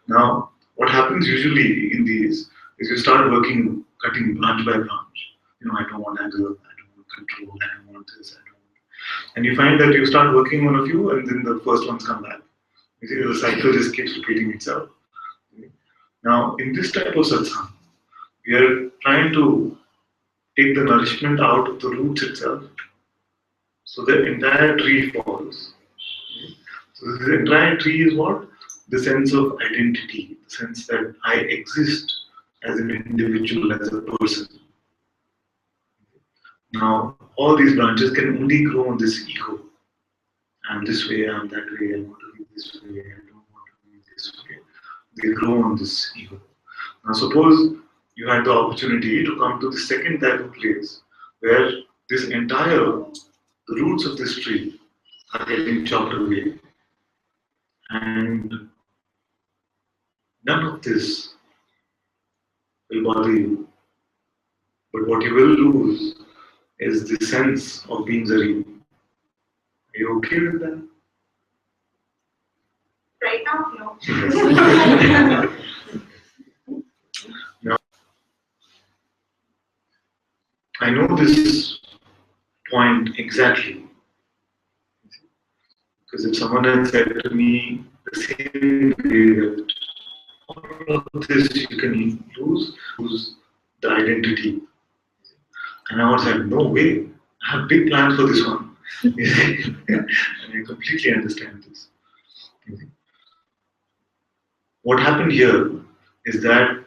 Now, what happens usually in these is you start working, cutting branch by branch. I don't want anger, I don't want control, I don't want this, I don't want. And you find that you start working on a few, and then the first ones come back. You see, the cycle just keeps repeating itself. Now, in this type of satsang, we are trying to take the nourishment out of the roots itself, so the entire tree falls. So the entire tree is what? The sense of identity, the sense that I exist as an individual, as a person. Now, all these branches can only grow on this ego. I'm this way, I'm that way, I want to be this way, I don't want to be this way. They grow on this ego. Now, suppose you had the opportunity to come to the second type of place where this entire, the roots of this tree are getting chopped away, and none of this will bother you. But what you will lose is the sense of being Zareen. Are you okay with that?
Right now, no.
Now, I know this point exactly. Because if someone had said to me the same way that all of this you can lose the identity. And I was like, no way, I have big plans for this one. And I completely understand this. What happened here is that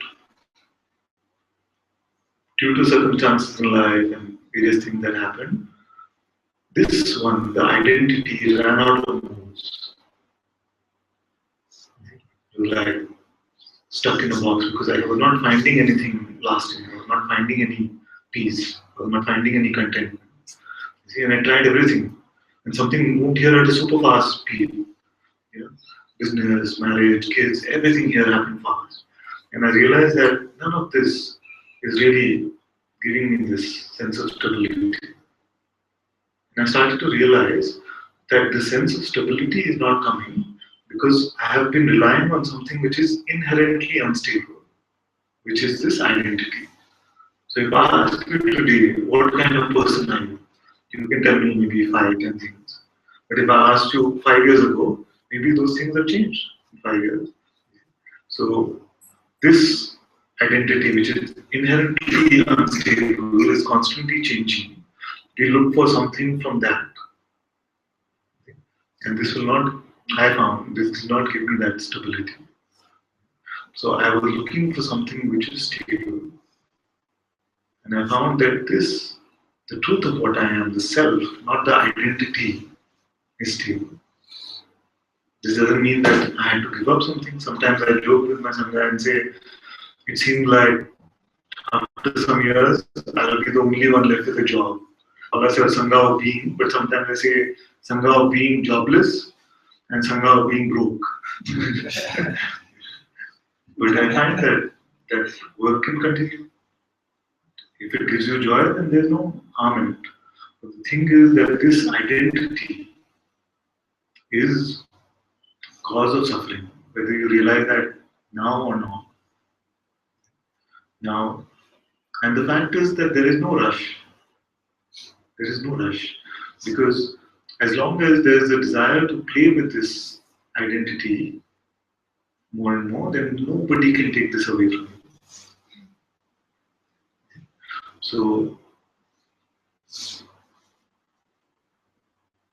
due to circumstances in life and various things that happened, this one, the identity ran out of moves. You were like stuck in a box because I was not finding anything lasting. I was not finding any peace. I was not finding any contentment. See, and I tried everything. And something moved here at a super fast speed. Business, marriage, kids, everything here happened fast. And I realized that none of this is really giving me this sense of stability. And I started to realize that the sense of stability is not coming because I have been relying on something which is inherently unstable, which is this identity. So if I ask you today, what kind of person are you? You can tell me maybe 5, 10 things. But if I asked you 5 years ago, maybe those things have changed in 5 years. So this identity, which is inherently unstable, is constantly changing. We look for something from that. And this will not, I found, this does not give me that stability. So I was looking for something which is stable. And I found that this The truth of what I am, the self, not the identity, is stable. This doesn't mean that I had to give up something. Sometimes I joke with my Sangha and say, it seems like after some years, I'll be the only one left with a job. I say Sangha of being, but sometimes I say Sangha of being jobless and Sangha of being broke. But I find that work can continue. If it gives you joy, then there's no harm in it. But the thing is that this identity is cause of suffering, whether you realize that now or not. Now, and the fact is that there is no rush. There is no rush. Because as long as there is a desire to play with this identity more and more, then nobody can take this away from you. So,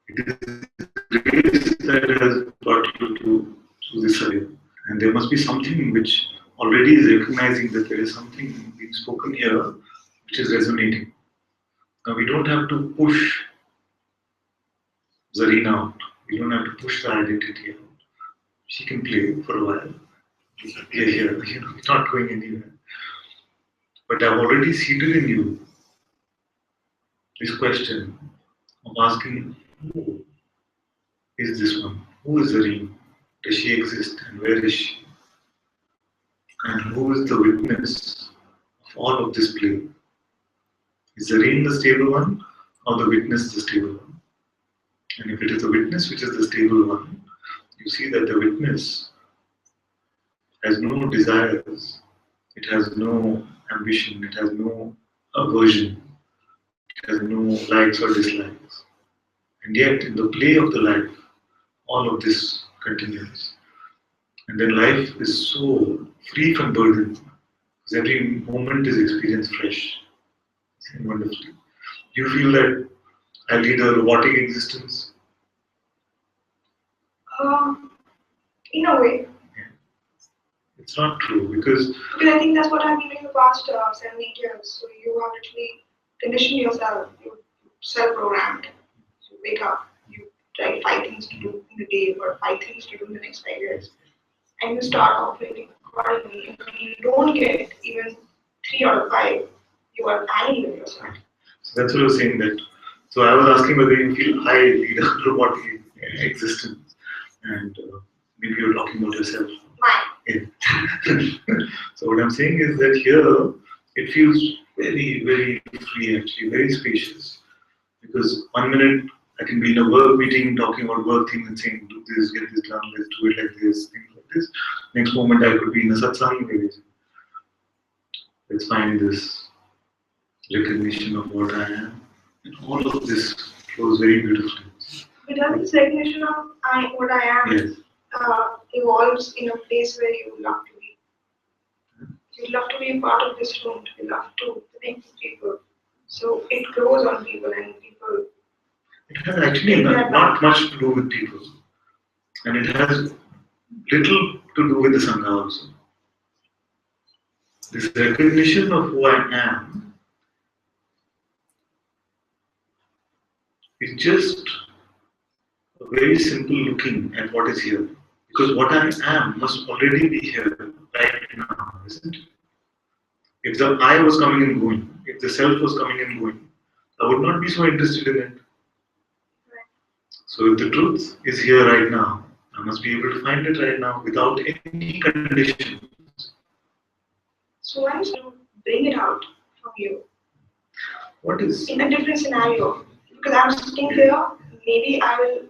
it is grace that has brought you to this area. And there must be something which already is recognizing that there is something being spoken here which is resonating. Now, we don't have to push Zarina out. We don't have to push the identity out. She can play for a while. We are here, we're not going anywhere. But I've already seeded in you this question of asking, who is this one? Who is Zareen? Does she exist and where is she? And who is the witness of all of this play? Is Zareen the stable one or the witness the stable one? And if it is the witness which is the stable one, you see that the witness has no desires, it has no ambition, it has no aversion, it has no likes or dislikes. And yet, in the play of the life, all of this continues. And then life is so free from burden, because every moment is experienced fresh and wonderfully. You feel that I lead a robotic existence?
In a way.
It's not true because
I think that's what I've been doing the past 7-8 years. So you have literally conditioned yourself, you self-programmed. You wake up, you try 5 things to do in a day or 5 things to do in the next 5 years. And you start operating accordingly. If you don't get even 3 out of 5, you are angry with yourself.
So that's what I was saying that. So I was asking whether you feel I lead a robotic existence, and maybe you're talking about yourself.
Mine.
So what I'm saying is that here it feels very, very free actually, very spacious. Because 1 minute I can be in a work meeting talking about work things and saying, do this, get this done, let's do it like this, things like this. Next moment I could be in a satsang maybe. Let's find this recognition of what I am. And all of this flows very beautifully.
But does this recognition of what I am
Yes.
Evolves in a place where you love to be? You love to be a part of this room, you love to connect with people. So it grows on people and people.
It has actually not much to do with people. And it has little to do with the Sangha also. This recognition of who I am is just a very simple looking at what is here. Because what I am must already be here right now, isn't it? If the I was coming and going, if the self was coming and going, I would not be so interested in it. So if the truth is here right now, I must be able to find it right now without any conditions.
So why don't you bring it out from you?
What is?
In a different scenario. Because I'm sitting here, maybe I will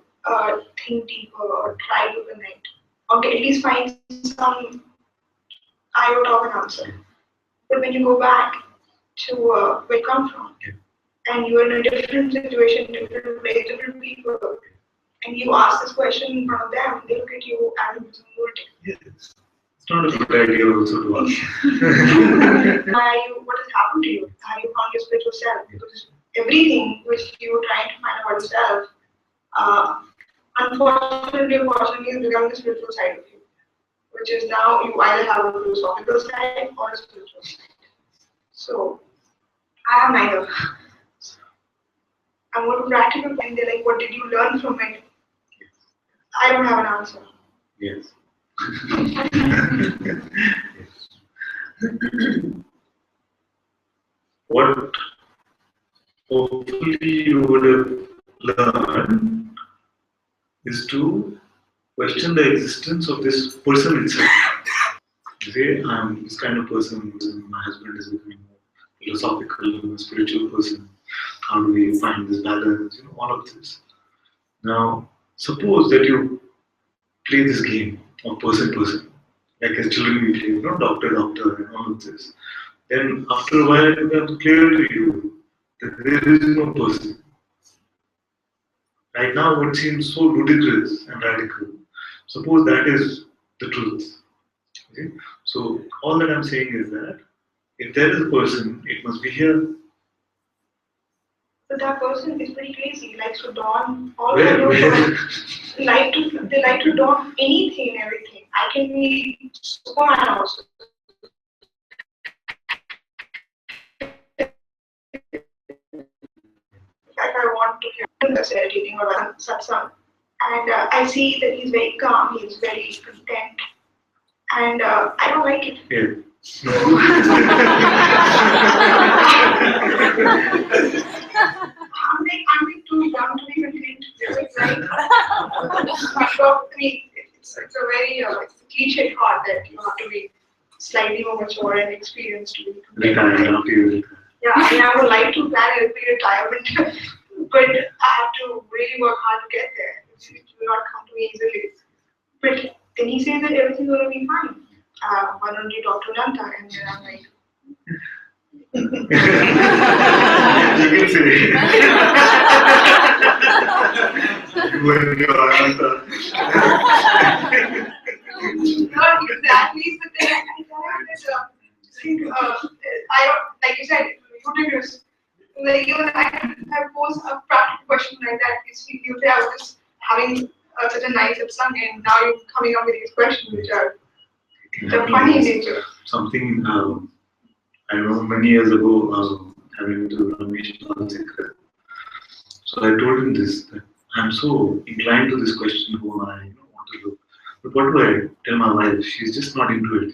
think deeper or try to connect. Or at least find some iota of an answer. But when you go back to where you come from, and you are in a different situation, different place, different people, and you ask this question in front of them, they look at you as a lunatic.
Yes. It's not a good idea also to ask.
What has happened to you? How you found your spiritual self? Because everything which you were trying to find about yourself, unfortunately, is becoming the spiritual side of you. Which is now you either have a philosophical side or a spiritual side. So I have neither. I'm more practical when they're like, what did you learn from it? I don't have an answer.
Yes. What hopefully you would have learned is to question the existence of this person itself. You say, I'm this kind of person, my husband is becoming more philosophical, spiritual person. How do we find this balance? All of this. Now, suppose that you play this game of person, like as children we play, doctor, and all of this. Then after a while it becomes clear to you that there is no person. Right now what seems so ludicrous and radical, suppose that is the truth. Okay? So all that I'm saying is that if there is a person, it must be here.
But that person is pretty crazy, likes to don all
Where?
kind of they like to don anything and everything. I can be Superman also. Like I want to hear meditating or Satsang. And I see that he's very calm, he's very content. And I don't like it.
Yeah.
So I'm like too young to be content. It's like, it's a very cliche thought that you have to be slightly more mature and experienced to be content. Yeah, I mean, I would like to plan a retirement, but I have to really work hard to get there. It will not come to me easily. But then he says that everything's going to be fine. Why don't you talk to Ananta? And then I'm like,
You can say. You and your Ananta.
not exactly, but then I don't, like you said, ludicrous. Like even I posed a practical question like that. You say I was just having such a nice satsang, and now you're coming up with these questions which are funny in nature.
Something I remember many years ago having to Ramesh. So I told him this that I'm so inclined to this question, who am I? Want to look. But what do I tell my wife? She's just not into it.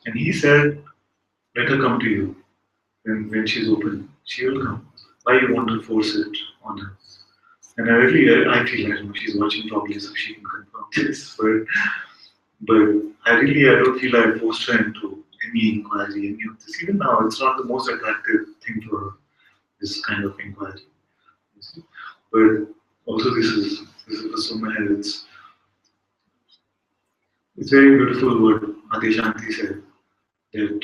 And he said, let her come to you. When she's open, she will come. Why you want to force it on her? And I feel like she's watching probably so she can confirm this. But I don't feel I forced her into any inquiry, any of this. Even now, it's not the most attractive thing for her, this kind of inquiry. You see? But also this is for Sumaya, it's very beautiful what Adi Shanti said, that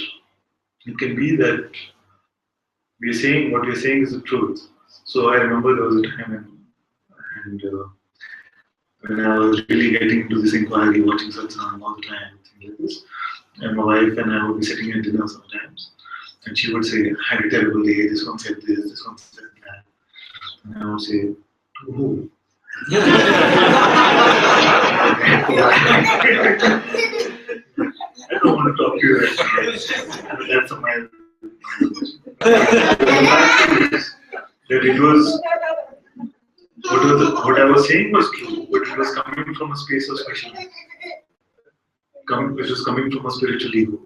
it can be that we're saying what we're saying is the truth. So I remember there was a time when I was really getting into this inquiry, watching Satsang all the time, things like this. And my wife and I would be sitting at dinner sometimes, and she would say, I had a terrible day, this one said this one said that. And I would say, to who? I don't want to talk to you right now. But that's a mild that it was what I was saying was true, but it was coming from a space of specialness. Which was coming from a spiritual ego.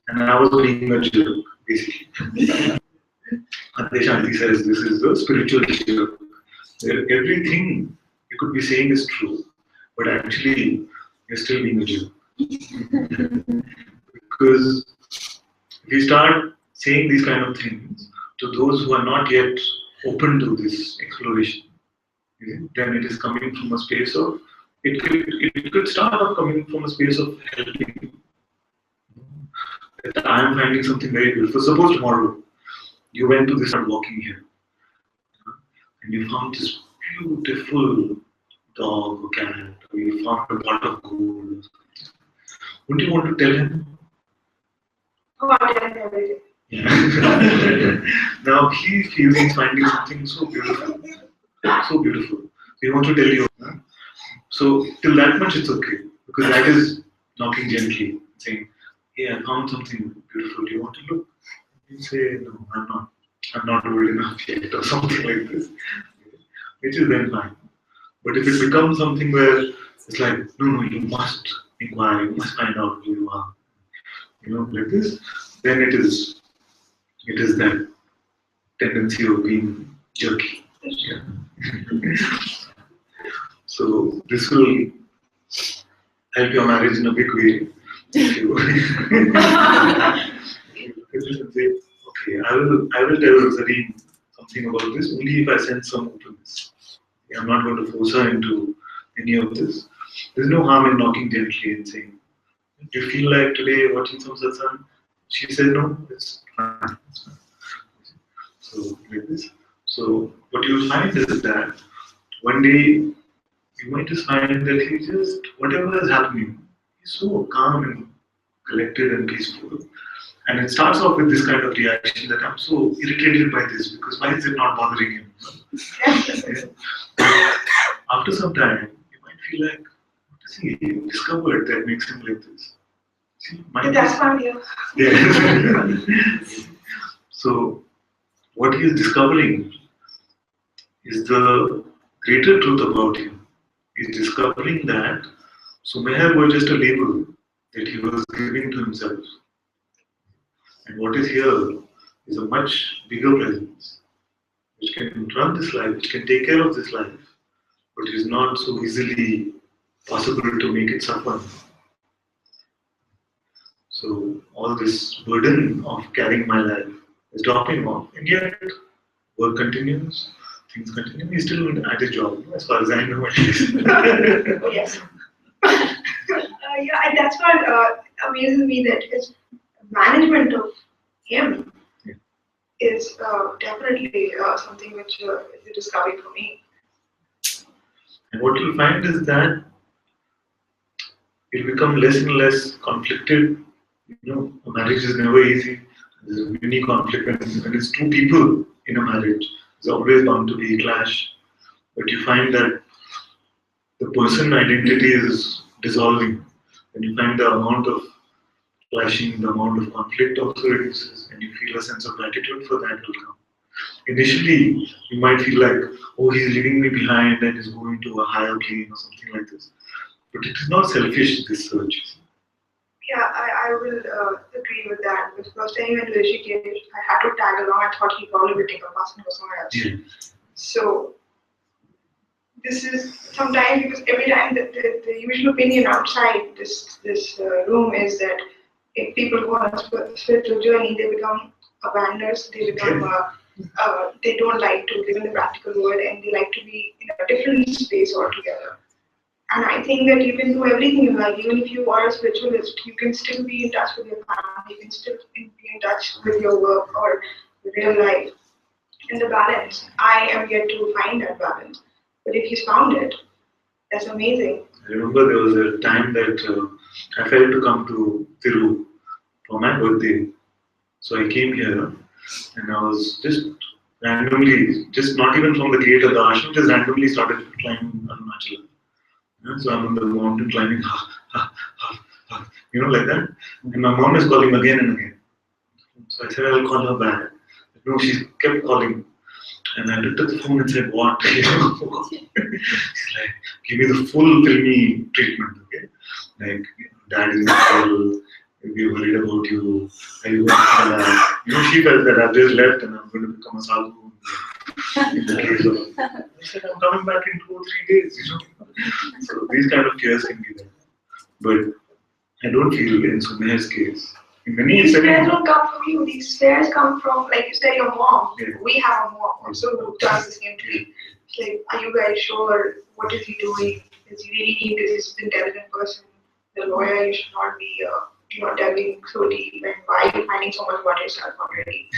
And I was being a jerk, basically. Adi Shanti says this is the spiritual jerk. Everything you could be saying is true, but actually you're still being a jerk. Because if you start saying these kind of things to those who are not yet open to this exploration, then it is coming from a space of, it could start off coming from a space of helping. That I am finding something very beautiful. Suppose tomorrow you went to this and walking here, and you found this beautiful dog or cat, or you found a pot of gold. Wouldn't you want to tell him?
Oh, I tell him everything.
Yeah. Now he feels he's finding something so beautiful. So beautiful. He wants to tell you. So till that much it's okay. Because that is knocking gently, saying, hey, I found something beautiful. Do you want to look? You say, no, I'm not. I'm not old enough yet, or something like this, which is then fine. But if it becomes something where it's like, no, you must inquire, you must find out who you are, like this, then it is that tendency of being jerky. Yeah. So this will help your marriage in a big way. If you say, okay, I will tell Zareen something about this only if I sense some openness. I'm not going to force her into any of this. There's no harm in knocking gently and saying, do you feel like today watching some satsang? She said, no, it's fine. It's fine. So, like this. So, what you'll find is that one day you might just find that he just, whatever is happening, he's so calm and collected and peaceful. And it starts off with this kind of reaction that I'm so irritated by this because why is it not bothering him? Yeah. After some time, you might feel like, what has he discovered that makes him like this? See,
that's fine, yeah.
Yeah. So, what he is discovering is the greater truth about him. He's discovering that Sumeher was just a label that he was giving to himself. And what is here is a much bigger presence, which can run this life, which can take care of this life, but is not so easily possible to make it suffer. So all this burden of carrying my life is dropping off, and yet work continues, things continue. He's still at his job, as far as I know at least.
Oh, yes. Yeah, and that's what amazes me, that his management of him is definitely something which is a discovery for me.
And what you'll find is that you'll become less and less conflicted. A marriage is never easy. There's many conflict when it's two people in a marriage. There's always bound to be a clash. But you find that the person identity is dissolving. And you find the amount of clashing, the amount of conflict also reduces, and you feel a sense of gratitude for that will come. Initially, you might feel like, oh, he's leaving me behind and is going to a higher plane or something like this. But it is not selfish, this search.
Yeah, I will agree with that. Because first time I went to Rishikesh, I had to tag along. I thought he probably would take a bus and go somewhere else.
Yeah.
So this is sometimes, because every time the usual opinion outside this room is that if people go on a spiritual journey, they become abandoners. They become they don't like to live in the practical world, and they like to be in a different space altogether. And I think that you can do everything in life. Even if you are a spiritualist, you can still be in touch with your family. You can still be in touch with your work or real life. And the balance, I am yet to find that balance. But if he's found it, that's amazing.
I remember there was a time that I felt to come to Tiru for my birthday. So I came here and I was just randomly, just not even from the gate of the ashram, just randomly started climbing Arunachala. So I'm on the mountain climbing, like that. And my mom is calling again and again. So I said, I'll call her back. No, she kept calling. And I looked at the phone and said, what? She's like, give me the full filmy treatment, okay? Like, dad is in trouble, we're worried about you. Are you going to that? She felt that I've just left and I'm going to become a sadhu in the case of. I said, I'm coming back in 2 or 3 days, So these kind of fears can be there. But I don't feel in Sumeha's case. In many
these fears don't come from you. These fears come from, like you said, your mom.
Yeah.
We have a mom also who does the same thing. It's like, are you guys sure? What is he doing? Is he really need this intelligent person? The lawyer, you should not be, delving so deep. And why are you finding so much about yourself already?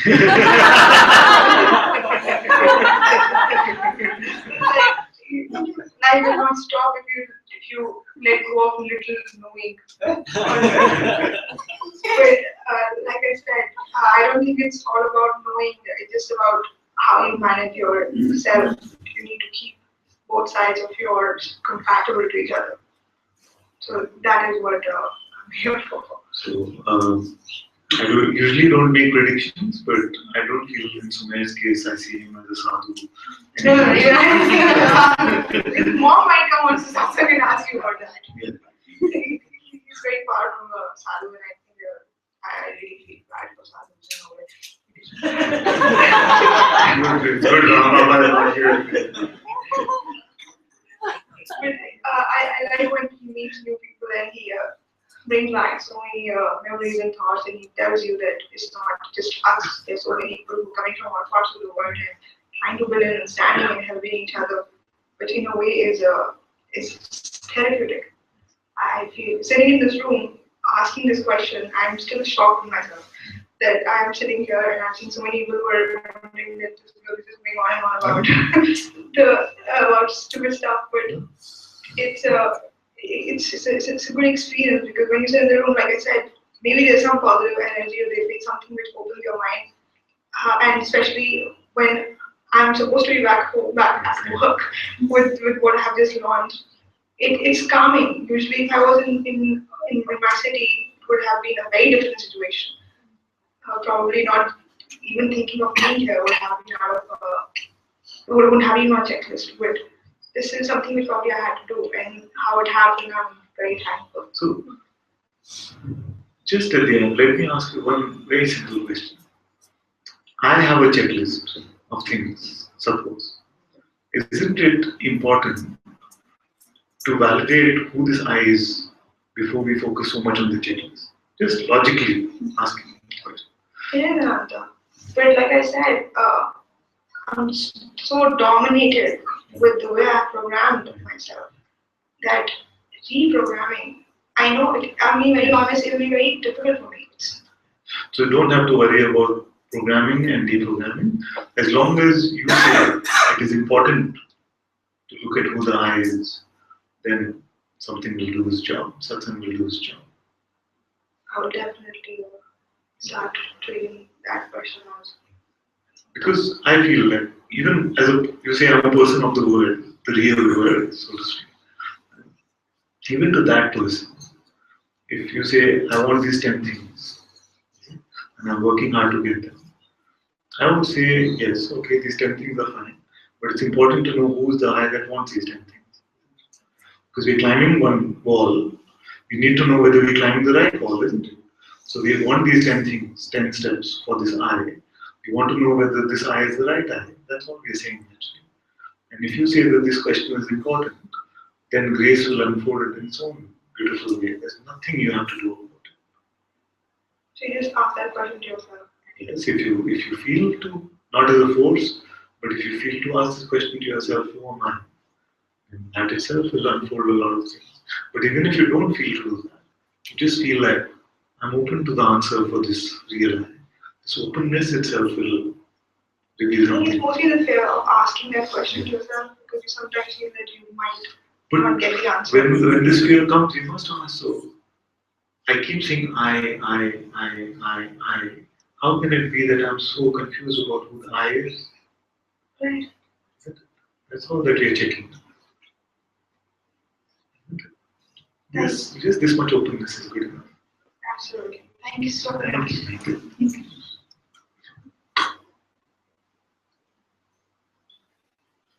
Life will not stop if you let go of little knowing. But like I said, I don't think it's all about knowing. It's just about how you manage yourself. You need to keep both sides of yours compatible to each other. So that is what I'm here for.
So I usually don't make predictions, but I don't feel in Sumay's case I see him as a sadhu.
No, his mom might come on Satsang and ask you about that.
Yeah.
He's very far from a sadhu, and I think I really feel bad for sadhus in a way.
It's good Ramamala out here.
But I like when he meets new people and he brings back so many memories and thoughts, and he tells you that it's not just us. There's so many people who are coming from all parts of the world and trying to build an understanding and helping each other, which in a way is therapeutic. I feel sitting in this room asking this question, I'm still shocked with myself that I'm sitting here and I've seen so many people who are wondering that this is going on and on about about stupid stuff, but it's a good experience because when you sit in the room, like I said, maybe there's some positive energy or there's something which opens your mind, and especially when I'm supposed to be back at work with what I have just learned. It's calming. Usually, if I was in my city, it would have been a very different situation. Probably not even thinking of being here would have been wouldn't have been on a checklist. But this is something which probably I had to do, and how it happened, I'm very thankful.
So, just at the end, let me ask you one very simple question. I have a checklist of things, suppose. Isn't it important to validate who this I is before we focus so much on the checklist? Just logically asking the question.
Yeah, Ananta. But like I said, I'm so dominated with the way I programmed myself that reprogramming, I know, I mean, very honest, it will be very difficult for me.
So you don't have to worry about programming and deprogramming. As long as you say it is important to look at who the I is, then something will do its job, Satsang will do its job.
I will definitely start treating that person also.
Because I feel that even as you say, I'm a person of the world, the real world, so to speak. Even to that person, if you say, I want these 10 things, and I'm working hard to get them, I would say, yes, okay, these 10 things are fine, but it's important to know who's the I that wants these 10 things. Because we're climbing one wall, we need to know whether we're climbing the right wall, isn't it? So we want these 10 things, 10 steps for this I. We want to know whether this I is the right I. That's what we're saying actually. And if you say that this question is important, then grace will unfold in its own beautiful way. There's nothing you have to do about it.
So you just ask that question to yourself.
Yes, if you feel to, not as a force, but if you feel to ask this question to yourself, who am I? And that itself will unfold a lot of things. But even if you don't feel to do that, you just feel like I'm open to the answer for this real I. This openness itself will reveal something.
It's mostly the fear of asking that question to yourself because you sometimes feel that you might not get the answer.
When this fear comes, you must ask, so I keep saying I. How can it be that I'm so confused about who the I is?
Right.
That's all that we're checking. Yes, just this much openness is good enough.
Absolutely. Thank you so much.
Thank you.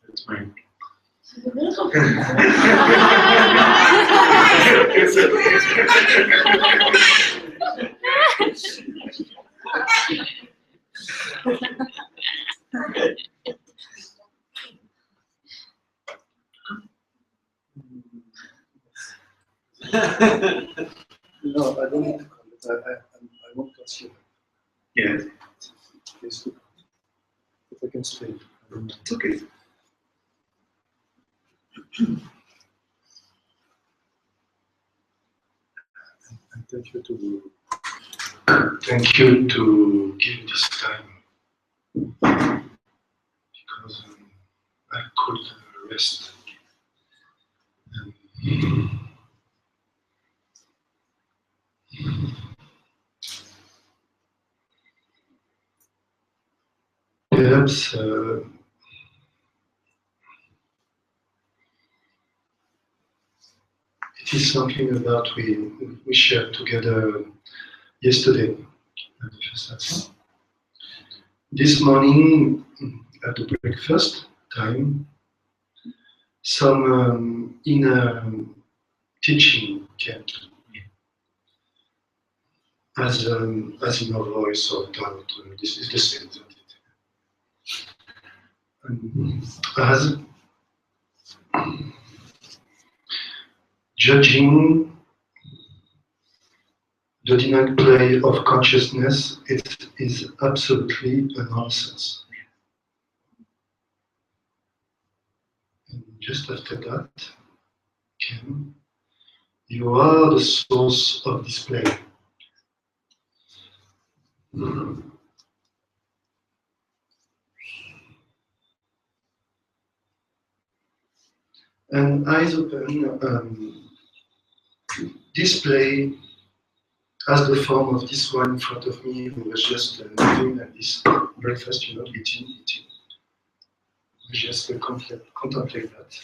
That's mine.
No, I don't need to call it. I won't touch you.
Yes,
Yes, if I can stay. I don't know.
it's okay.
And thank you to give this time because I could rest. Perhaps it is something that we shared together yesterday at the first satsang. This morning, at the breakfast time, some inner teaching came to me as inner voice or doubt. This is the same, isn't it? As judging the dynamic play of consciousness, it is absolutely a nonsense. And just after that came, you are the source of display. And eyes open, display has the form of this one in front of me who was just doing like this breakfast, eating. Just contemplate that.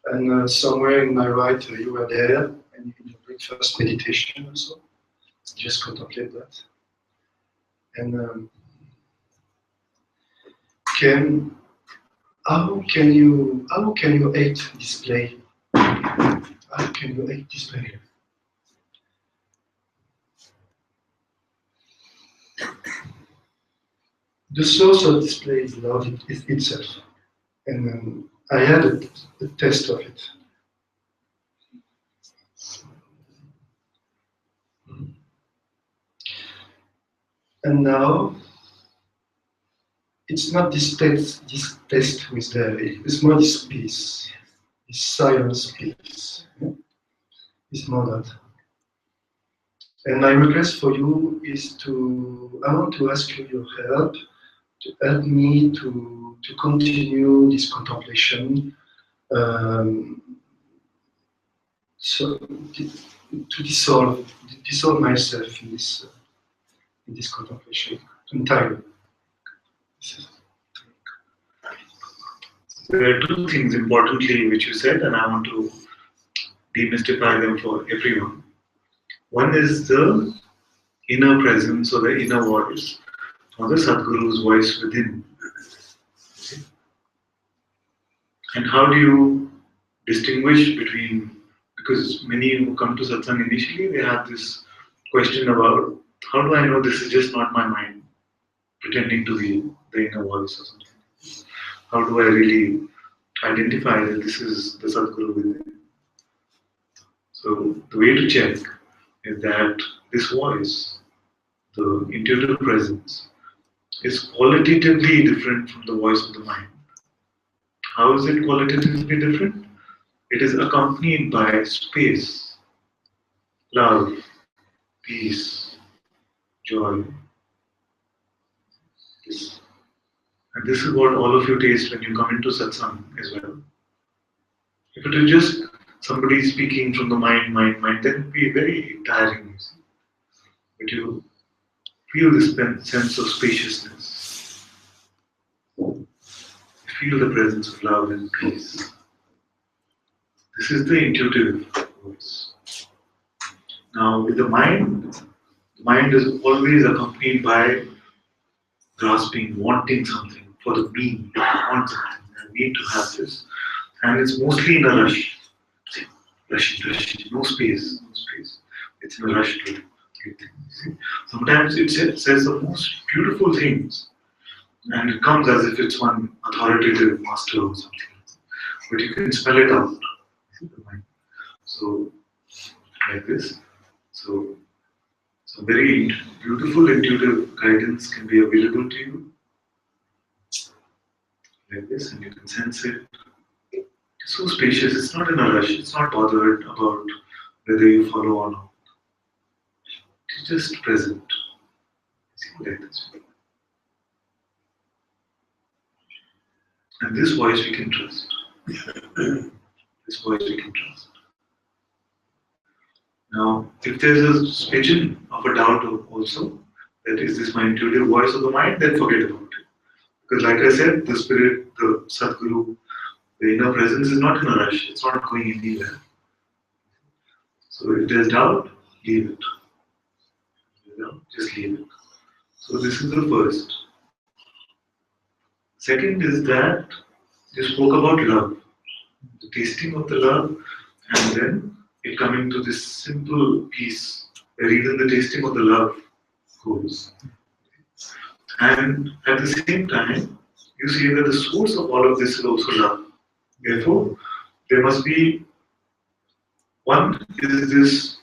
And somewhere in my right, you were there, and in the breakfast meditation also, just contemplate that. And how can you hate display? How can you hate display? The source of display is love itself, and I had a test of it. And now, it's not this test with it's more this peace, this silence peace. It's more that. And my request for you is I want to ask you your help to help me to continue this contemplation, so to dissolve myself in this contemplation entirely.
There are two things importantly which you said, and I want to demystify them for everyone. One is the inner presence or the inner voice, or the Sadguru's voice within. Okay. And how do you distinguish between, because many who come to Satsang initially, they have this question about, how do I know this is just not my mind pretending to be the inner voice or something? How do I really identify that this is the Sadguru within? So the way to check is that this voice, the intuitive presence, is qualitatively different from the voice of the mind. How is it qualitatively different? It is accompanied by space, love, peace, joy. And this is what all of you taste when you come into satsang as well. If it is just somebody speaking from the mind, then it would be very tiring. But you feel this sense of spaciousness. You feel the presence of love and peace. This is the intuitive voice. Now, with the mind is always accompanied by grasping, wanting something for the me. I want something, I need to have this. And it's mostly in a rush. Rushing, no space. It's in a rush to get things. Sometimes it says the most beautiful things, and it comes as if it's one authoritative master or something. But you can spell it out. So, like this. So very beautiful intuitive guidance can be available to you. Like this, and you can sense it. It's so spacious, it's not in a rush, it's not bothered about whether you follow or not. It's just present. Like this. And this voice we can trust. This voice we can trust. Now, if there's a smidgen of a doubt also, that is this my intuitive voice of the mind, then forget about it. Because like I said, the spirit, the Sadguru, the inner presence is not in a rush, it's not going anywhere. So if there's doubt, leave it. Just leave it. So this is the first. Second is that you spoke about love, the tasting of the love, and then it coming to this simple piece where even the tasting of the love goes. And at the same time, you see that the source of all of this is also love. Therefore, there must be one is this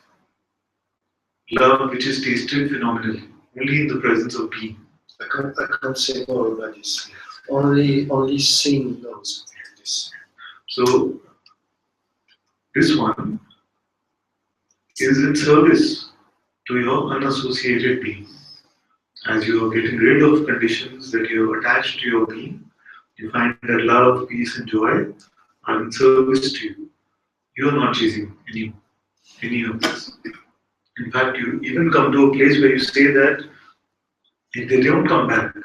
love which is tasted phenomenally, only in the presence of being.
I can't say more about this. Only seeing knows this.
So this one is in service to your unassociated being. As you are getting rid of conditions that you have attached to your being, you find that love, peace, and joy are in service to you. You are not chasing any of this. In fact, you even come to a place where you say that if they don't come back,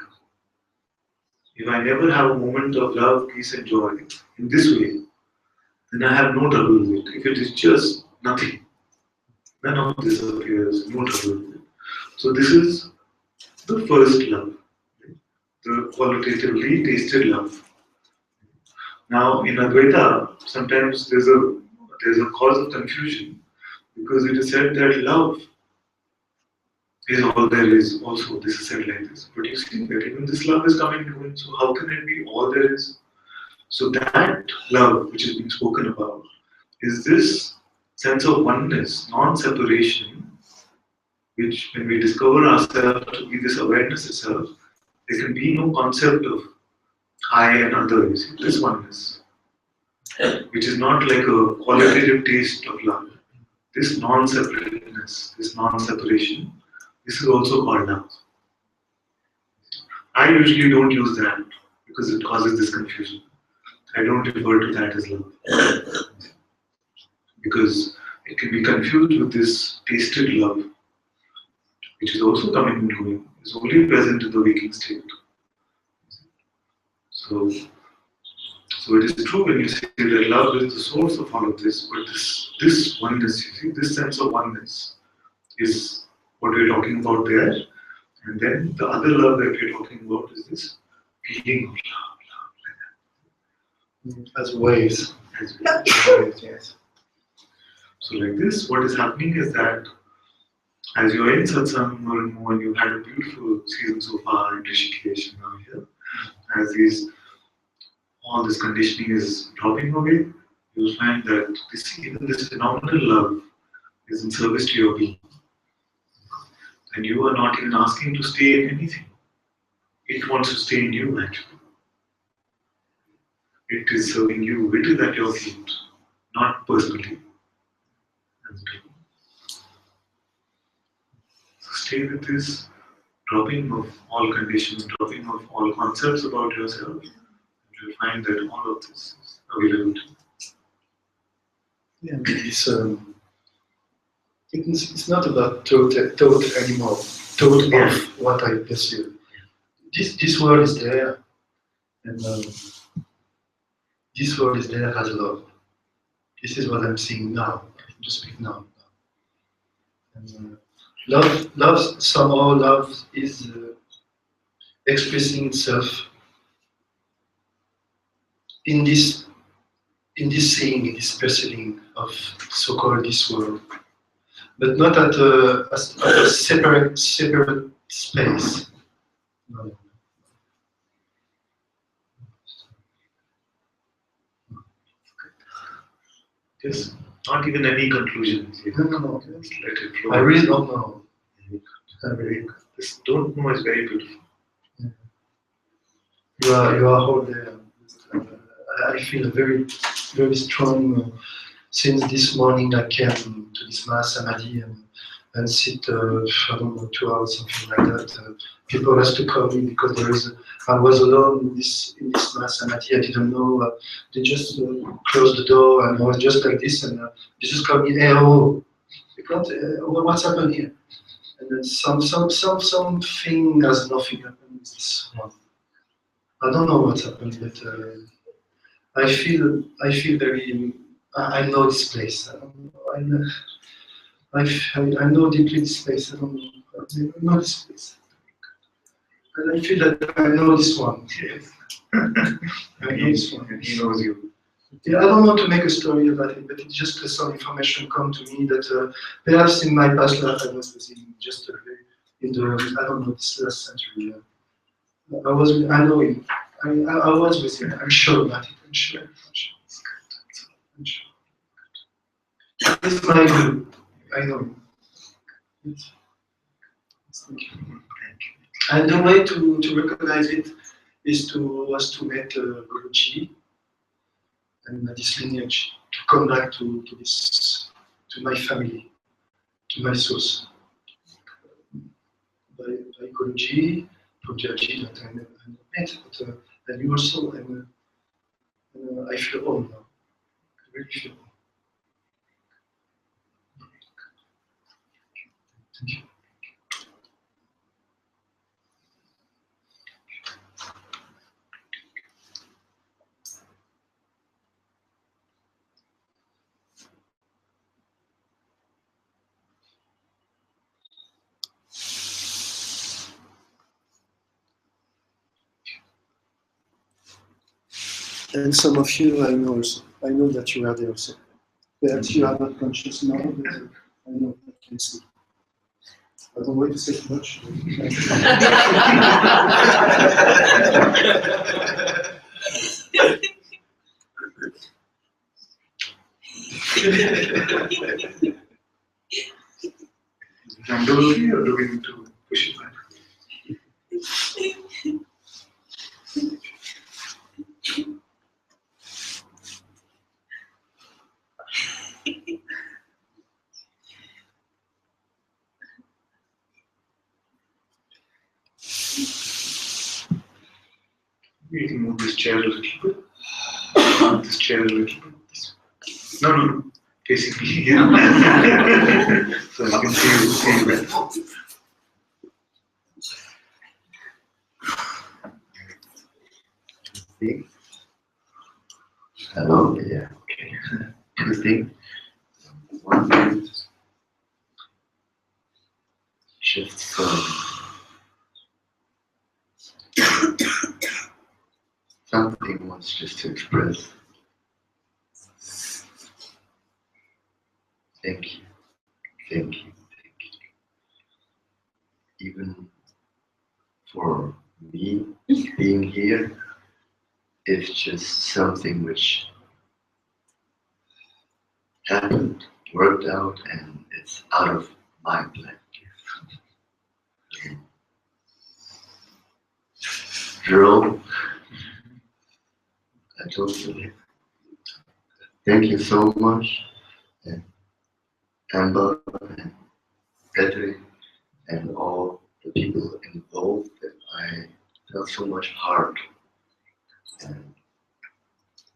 if I never have a moment of love, peace, and joy in this way, then I have no trouble with it. If it is just nothing, none of this appears, no trouble with it. So this is the first love, the qualitatively tasted love. Now in Advaita, sometimes there's a cause of confusion because it is said that love is all there is. Also, this is said like this. But you see that even this love is coming and going. So how can it be all there is? So that love which is being spoken about is this sense of oneness, non-separation, which when we discover ourselves to be this awareness itself, there can be no concept of I and other. You see, this oneness, which is not like a qualitative taste of love. This non-separateness, this non-separation, this is also called love. I usually don't use that because it causes this confusion. I don't refer to that as love because it can be confused with this tasted love, which is also coming and going, is only present in the waking state. So it is true when you say that love is the source of all of this, but this oneness, you see, this sense of oneness is what we're talking about there. And then the other love that we're talking about is this feeling of love.
As waves.
As
Waves, yes.
So like this, what is happening is that as you are in Satsang more and more, you've had a beautiful season so far in Rishikesh and now here, as all this conditioning is dropping away, you'll find that even this phenomenal love is in service to your being. And you are not even asking to stay in anything. It wants to stay in you actually. It is serving you. It is at your feet, not personally. So stay with this dropping of all conditions, dropping of all concepts about yourself. And you'll find that all of this is available to you.
Yeah, it's not about thought anymore. Thought of what I perceive. This world is there, and this world is there as love. This is what I'm seeing now. I can just speak now. And love is expressing itself in this seeing, in this perceiving of so-called this world, but not at a separate space. No.
Just not even any conclusions.
No.
Just let it flow.
I really don't know.
This don't know is very beautiful.
You are all there. I feel very strong. Since this morning I came to this Maha Samadhi and sit, I don't know, 2 hours, something like that. People has to call me because I was alone in this Maha Samadhi. I didn't know. They just closed the door and I was just like this and they just called me, hey, oh, what's happened here? And then something has nothing happened with this one. I don't know what's happened, but I feel very. I know this place. I know deeply this place. I don't know. I know this place. And I feel that I know this one.
Yes.
I know this one.
And he knows you.
Yeah, I don't want to make a story about it, but it's just some information come to me that perhaps in my past life I was with him just in the, I don't know, this last century. I know him. I was with him. I'm sure about it. I'm sure. I'm sure. He's my guru. I know him. Yes. Thank you. And the way to recognize it is was to meet Guruji and this lineage, to come back to this, to my family, to my source. By Guruji, Guruji that I never met, but and you also, I feel home now. I really feel home. Thank you. And some of you I know also. I know that you are there also. Perhaps you are not conscious now, but I know I can see. I don't want to say too much.
Randomly, or do we need to push it back? We can move this chair a little bit. Move this chair a little bit. No. Facing me. Yeah. So I can see you better.
Hello, yeah, okay. Two things. One is just something wants just to express. Thank you. Even for me being here, it's just something which happened, worked out, and it's out of my plan. Jerome, I told you, thank you so much, and Amber, and Patrick, and all the people involved. That I felt so much heart. And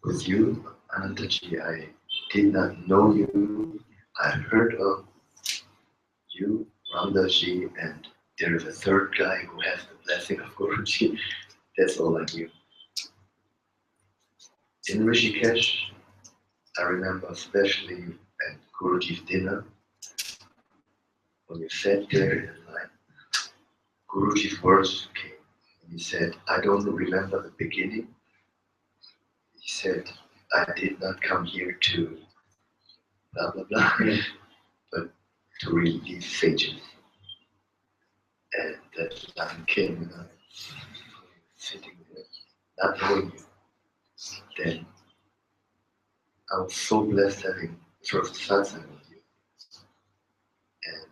with you, Anantaji, I did not know you. I heard of you, Ramdaji, and there is a third guy who has the blessing of Guruji. That's all I knew. In Rishikesh, I remember especially at Guruji's dinner, when you sat there in the line, Guruji's words came. And he said, I don't remember the beginning. He said, I did not come here to blah, blah, blah, but to release sages. And that line came and I was sitting there, not knowing you. Then I was so blessed having the first satsang with you. And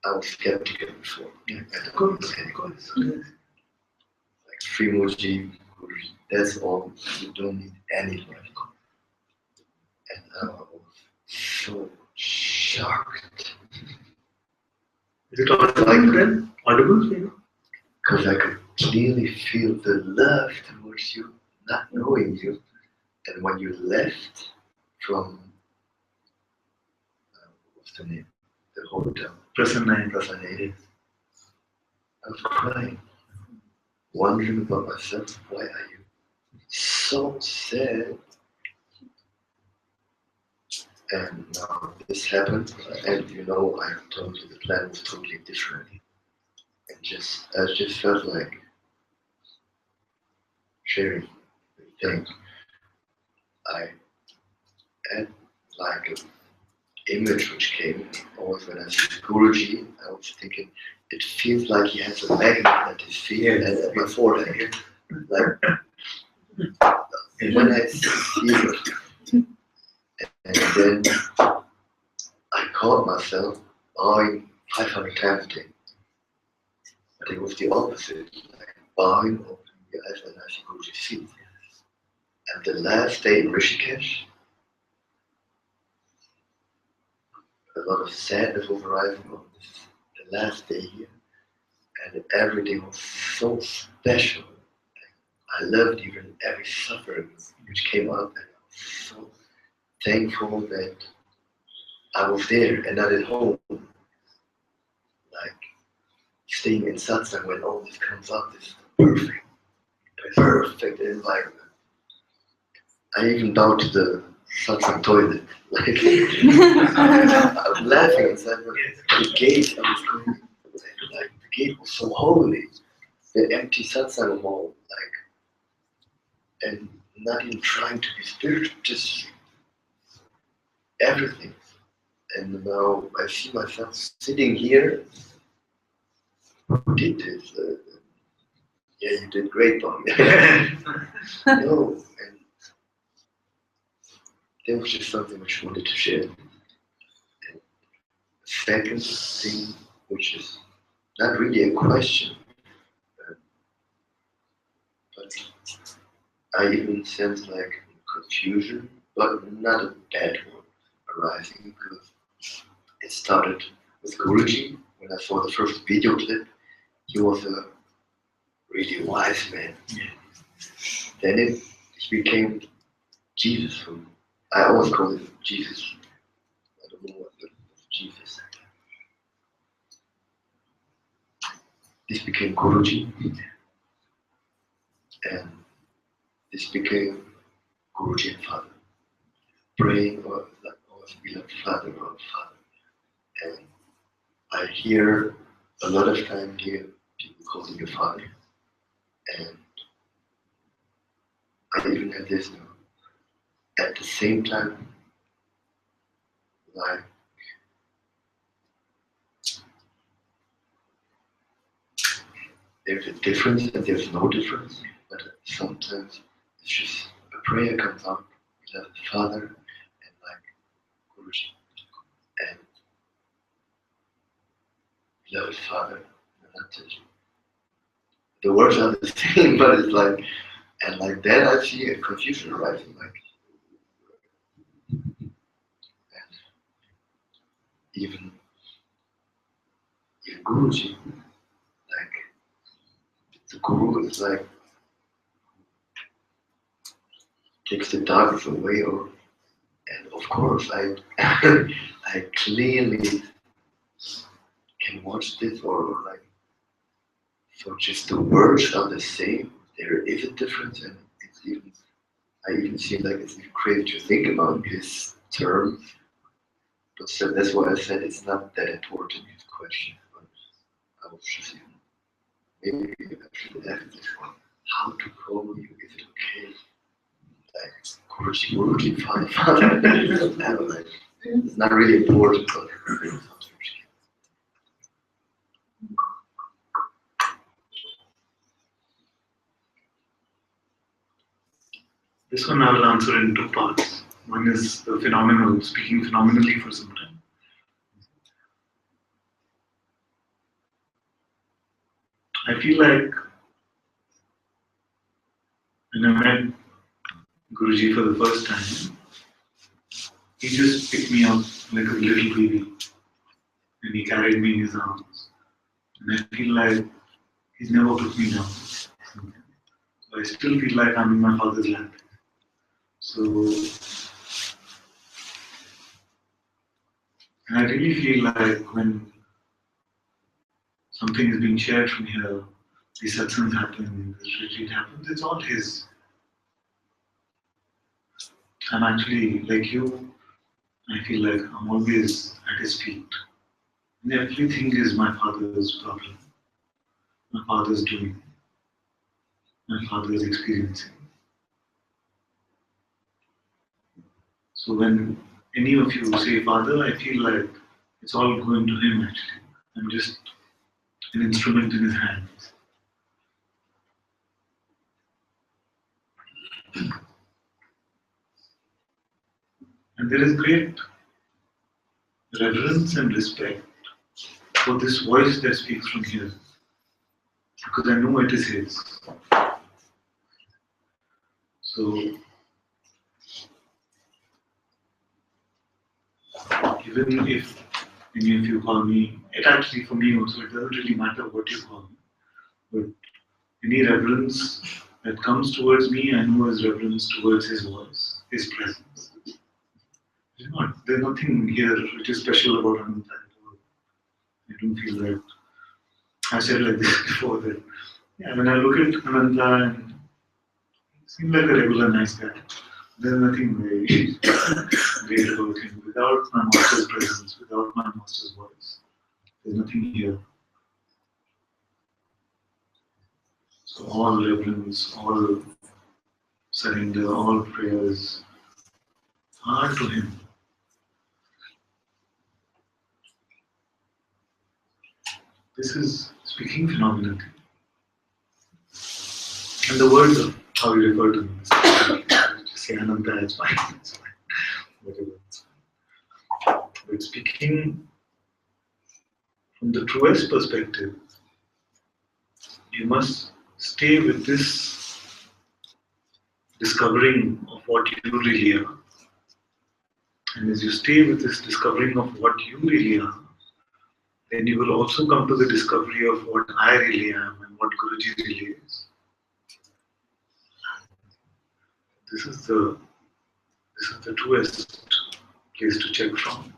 I was skeptical before.
Of course.
Like Srimoji, Guruji, that's all. You don't need anything. And I was so shocked.
Is it audible then? Audible?
Because I could clearly feel the love towards you, not knowing you. And when you left from, what's the name? The hotel. Prasanna. I was crying, wondering about myself. Why are you so sad? And now this happened, and you know, I told you the plan was totally different. And I just felt like sharing the thing. I had like an image which came always when I see Guruji. I was thinking, it feels like he has a magnet at his feet and at my forehead. Like, and when I see it, and then I caught myself bowing 500 times a day. But it was the opposite, like bowing, opening the eyes, and I see Guruji's feet. And the last day in Rishikesh, a lot of sadness was arising on this, the last day here, and every day was so special. I loved even every suffering which came up, and I was so thankful that I was there and not at home, like staying in Satsang when all this comes up, this perfect environment. I even bowed to the Satsang toilet, like I'm laughing inside, but the gate I was going, like the gate was so holy, the empty Satsang hall, like, and not even trying to be spiritual, just everything. And now I see myself sitting here. Who did this? Yeah, you did great, Bob. No, and there was just something which I wanted to share. And the second thing, which is not really a question, but I even sense like confusion, but not a bad one arising, because it started with Guruji. When I saw the first video clip, he was a really wise man. Yeah. Then he became Jesus. I always call him Jesus. I don't know what the Jesus. This became Guruji, and this became Guruji and Father. Praying or like always beloved Father or Father. And I hear a lot of time here people calling you Father. And I even have this now. At the same time, like there's a difference and there's no difference, but sometimes it's just a prayer comes out, beloved Father, and like Guruji, and beloved Father, Ananta. The words are the same, but it's like, and like then I see a confusion arising, like, and even Guruji, like the Guru is like takes the darkness away, or and of course I I clearly can watch this, or like, so just the words are the same. There is a difference, and it's even I even feel like it's even crazy to think about his terms. But so that's why I said it's not that important, his question. But I was just maybe I should ask this one. How to call you? Is it okay? Like Guruji, Father. Like, it's not really important, but
this one I will answer in two parts. One is the phenomenal, speaking phenomenally for some time. I feel like when I met Guruji for the first time, he just picked me up like a little baby and he carried me in his arms. And I feel like he's never put me down. So I still feel like I'm in my father's lap. So, and I really feel like when something is being shared from here, these satsangs happen, this retreat happens, it's all his. I'm actually, like you, I feel like I'm always at his feet. And everything is my father's problem, my father's doing, my father's experiencing. So when any of you say Father, I feel like it's all going to him actually. I'm just an instrument in his hands. And there is great reverence and respect for this voice that speaks from here, because I know it is his. So even if any of you call me, it actually for me also, it doesn't really matter what you call me, but any reverence that comes towards me, I know is reverence towards his voice, his presence. There's nothing here which is special about Ananta at all. I don't feel that. I said like this before that. Yeah, when I look at Ananta, and he seems like a regular nice guy. There's nothing very great about him. Without my master's presence, without my master's voice, there's nothing here. So all reverence, all surrender, all prayers are to him. This is speaking phenomenally. And the words of how you refer to me, just say Ananta, it's fine, it's fine, whatever, it's fine. But speaking from the truest perspective, you must stay with this discovering of what you really are. And as you stay with this discovering of what you really are, then you will also come to the discovery of what I really am and what Guruji really is. This is the truest place to check from.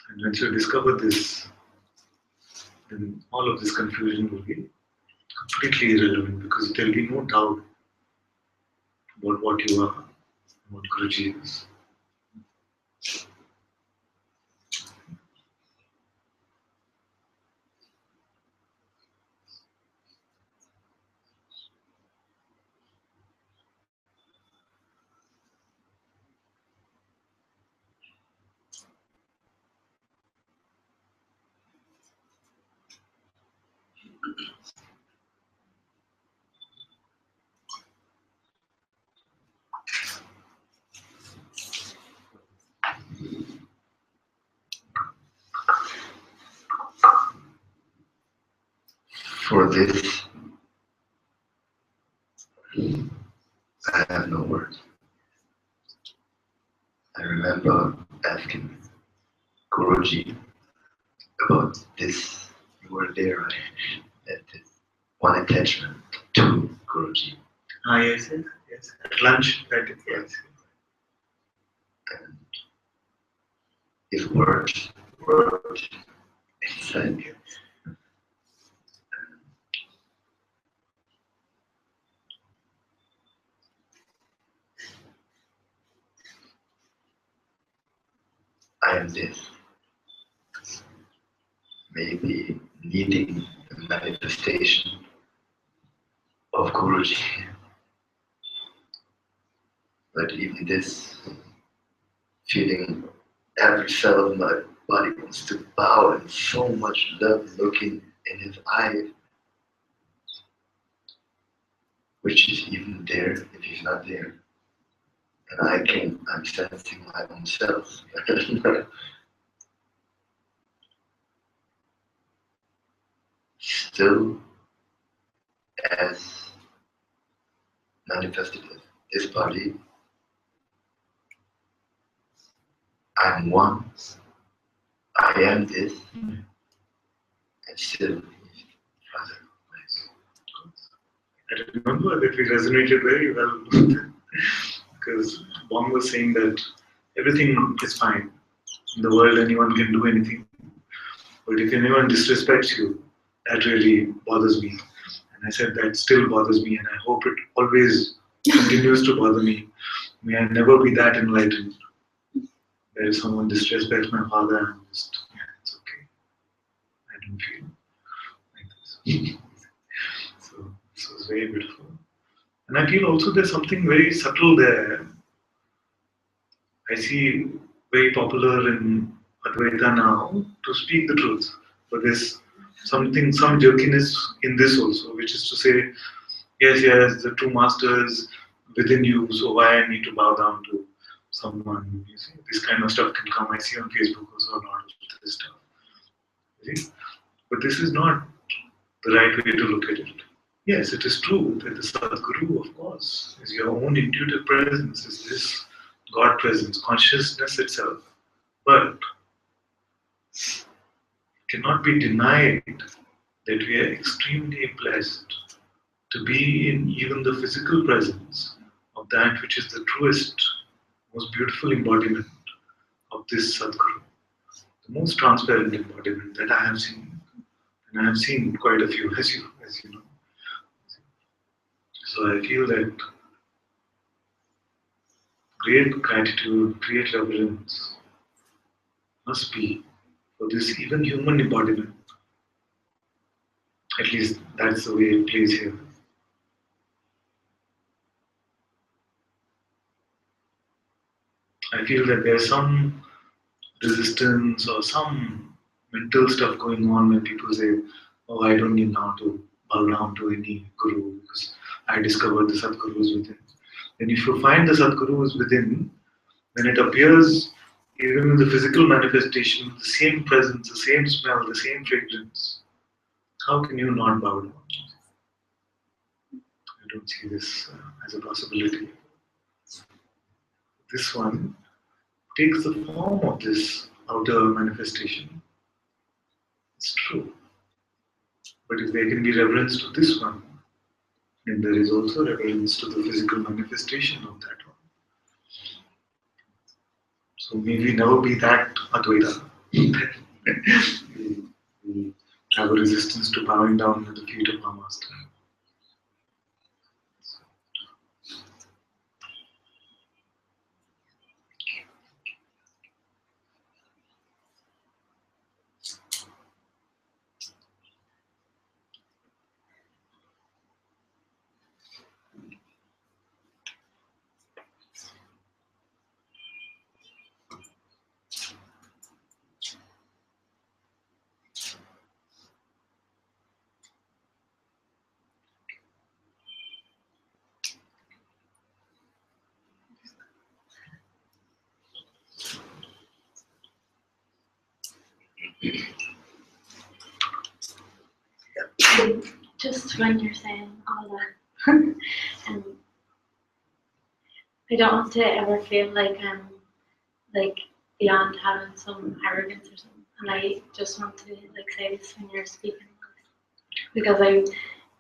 And once you discover this, then all of this confusion will be completely irrelevant, because there will be no doubt about what you are and what Guruji is.
For this, I have no words. I remember asking Guruji about this. You were there, right? That one attachment to Guruji.
Ah, yes, yes, yes. At lunch, that is, yes.
And his words were inside you. I am this. Maybe needing the manifestation of Guruji. But even this feeling, every cell of my body wants to bow, and so much love looking in his eyes, which is even there if he's not there. And I'm sensing my own self. Still as manifested as this body, I'm one, I am this, and still Father.
I remember that we resonated very well because Bong was saying that everything is fine. In the world, anyone can do anything. But if anyone disrespects you, that really bothers me. And I said that still bothers me, and I hope it always continues to bother me. May I never be that enlightened. If someone disrespects my father, I'm just, yeah, it's okay. I don't feel like this. So it's very beautiful. And I feel also there's something very subtle there. I see very popular in Advaita now to speak the truth. But there's something, some jerkiness in this also, which is to say, yes, the true master is within you, so why I need to bow down to someone? You see, this kind of stuff can come. I see on Facebook also a lot of this stuff. You see? But this is not the right way to look at it. Yes, it is true that the Sadguru, of course, is your own intuitive presence, is this God presence, consciousness itself. But it cannot be denied that we are extremely blessed to be in even the physical presence of that which is the truest, most beautiful embodiment of this Sadguru, the most transparent embodiment that I have seen. And I have seen quite a few, as you know. So I feel that great gratitude, great reverence must be for this even human embodiment. At least that's the way it plays here. I feel that there's some resistance or some mental stuff going on when people say, oh, I don't need now to bow down to any guru because I discovered the Sadguru is within. Then if you find the Sadguru is within, then it appears even in the physical manifestation, the same presence, the same smell, the same fragrance. How can you not bow down? I don't see this as a possibility. This one takes the form of this outer manifestation. It's true. But if there can be reverence to this one, then there is also reverence to the physical manifestation of that one. So may we never be that Advaita. we have a resistance to bowing down at the feet of our Master.
Just when you're saying all that, and I don't want to ever feel like I'm like beyond having some arrogance or something. And I just want to like say this when you're speaking, because I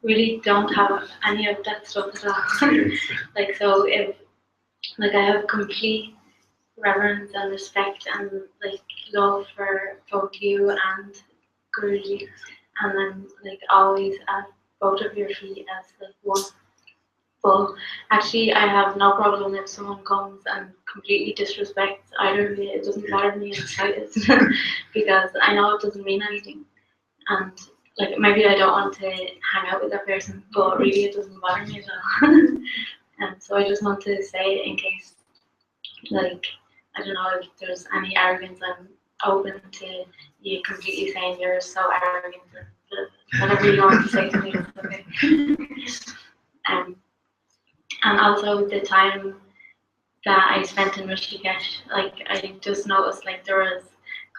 really don't have any of that stuff at all.
Yes.
Like, so if like I have complete reverence and respect and like love for both you and Guruji, and then like always at both of your feet as like one. But actually, I have no problem if someone comes and completely disrespects either of you. It doesn't bother me in the slightest because I know it doesn't mean anything. And like maybe I don't want to hang out with that person, but really it doesn't bother me at all. And so I just want to say in case, like, I don't know if there's any arrogance, I'm open to you completely saying you're so arrogant and whatever you want to say to me, it's okay. And also the time that I spent in Rishikesh, like I just noticed like there was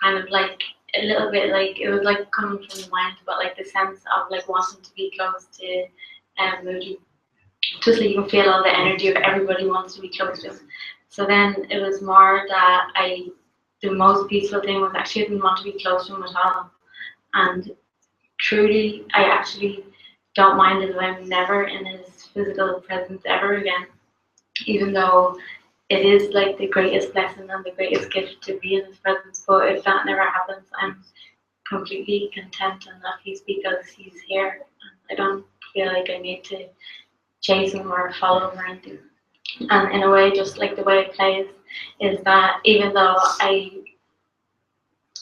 kind of like a little bit like it was like coming from the mind, but like the sense of like wanting to be close to Moody. Just like you can feel all the energy of everybody wants to be close to him. So then it was more that the most peaceful thing was actually I didn't want to be close to him at all. And truly, I actually don't mind if I'm never in his physical presence ever again, even though it is like the greatest blessing and the greatest gift to be in his presence. But if that never happens, I'm completely content and at peace because he's here. I don't feel like I need to chase him or follow him or anything. And in a way, just like the way it plays, is that even though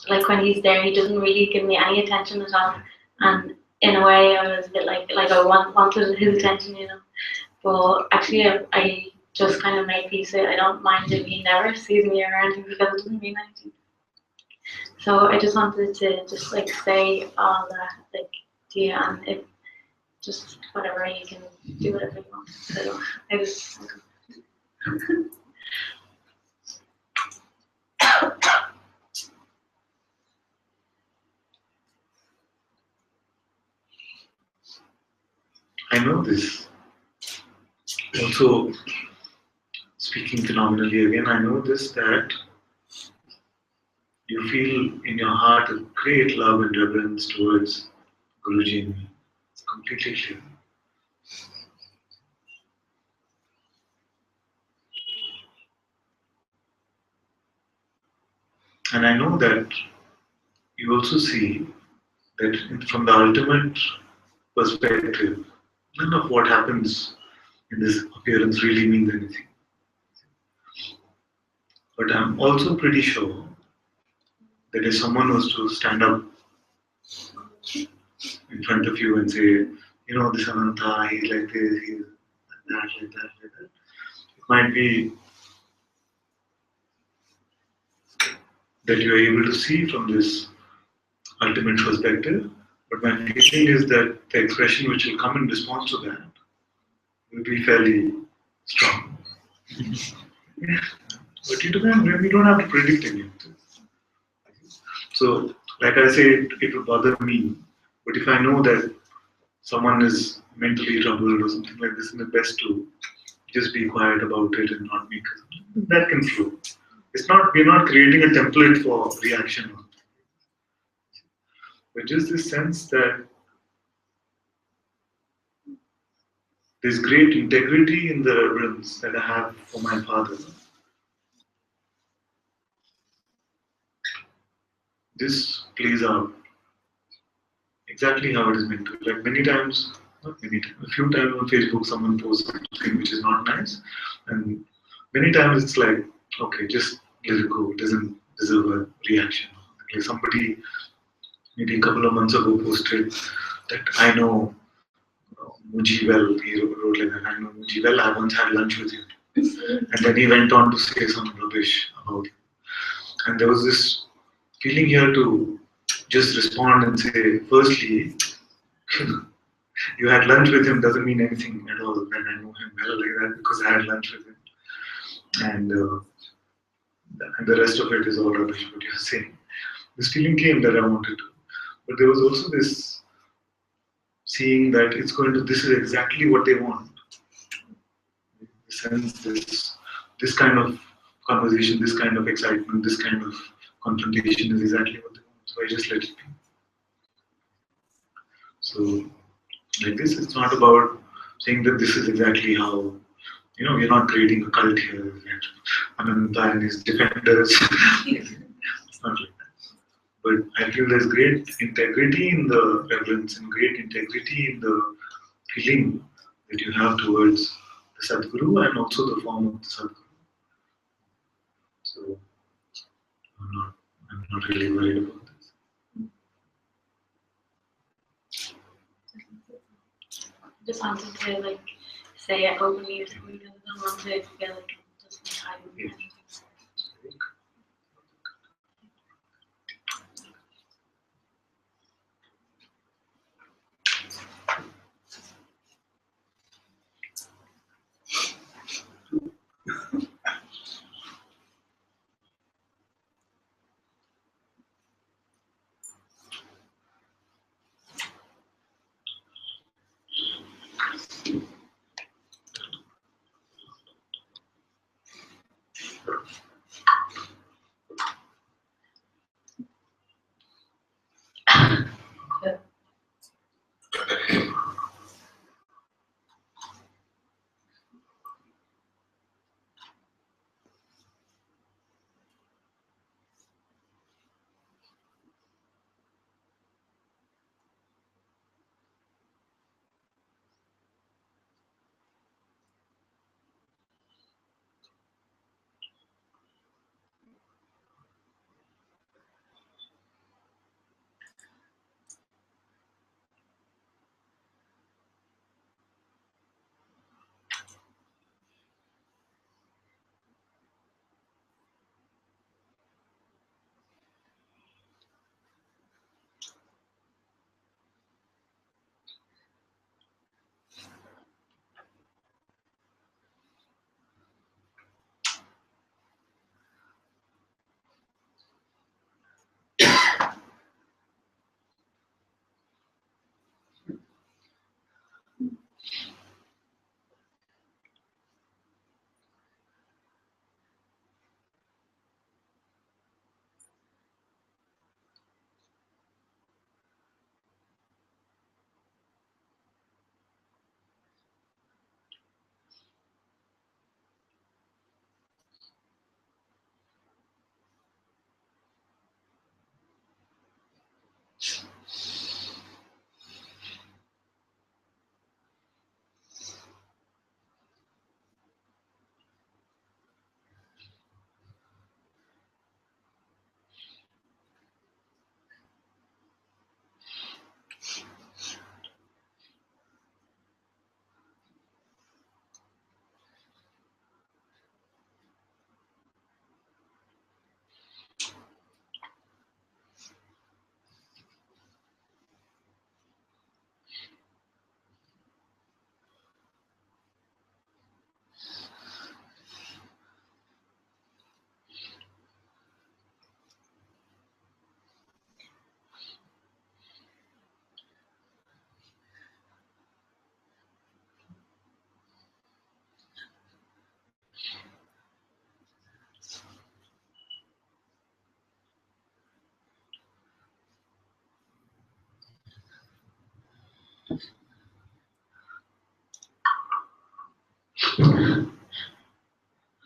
like when he's there, he doesn't really give me any attention at all. And in a way, I was a bit like I wanted his attention, you know. But actually, I just kind of made peace with it. I don't mind if he never sees me or anything because it doesn't mean anything. So I just wanted to just like say all that like to you, and if just whatever you can do whatever you want. So I was.
I know this. Also, speaking phenomenally again, I know this that you feel in your heart a great love and reverence towards Guruji and me. It's completely clear. And I know that you also see that from the ultimate perspective, none of what happens in this appearance really means anything. But I'm also pretty sure that if someone was to stand up in front of you and say, you know, this Ananta, he's like this, he's like that, like that, like that, it might be that you are able to see from this ultimate perspective, but my feeling is that the expression which will come in response to that will be fairly strong. But you don't have to predict any of this. So, like I said, it will bother me, but if I know that someone is mentally troubled or something like this, then it's best to just be quiet about it and not make it. That can flow. We're not creating a template for reaction, but just this sense that there's great integrity in the reverence that I have for my father. This plays out exactly how it is meant to. Like many times, not many times, a few times on Facebook, someone posts something which is not nice, and many times it's like, okay, just let it go. It doesn't deserve a reaction. Like somebody maybe a couple of months ago posted that I know Muji well. He wrote like that. I know Muji well. I once had lunch with him, and then he went on to say some rubbish about him. And there was this feeling here to just respond and say, firstly, you had lunch with him doesn't mean anything at all that I know him well like that because I had lunch with him. And the rest of it is all rubbish what you're saying. This feeling came that I wanted to. But there was also this seeing that this is exactly what they want. The sense, this kind of conversation, this kind of excitement, this kind of confrontation is exactly what they want. So I just let it be. So like this, it's not about saying that this is exactly how, we're not creating a cult here, that Ananta and his defenders. It's not like that. But I feel there's great integrity in the reverence and great integrity in the feeling that you have towards the Sadguru and also the form of the Sadguru. So I'm not really worried about this.
Just wanted to like say it openly or something because I don't want to feel like I'm just like hiding anything.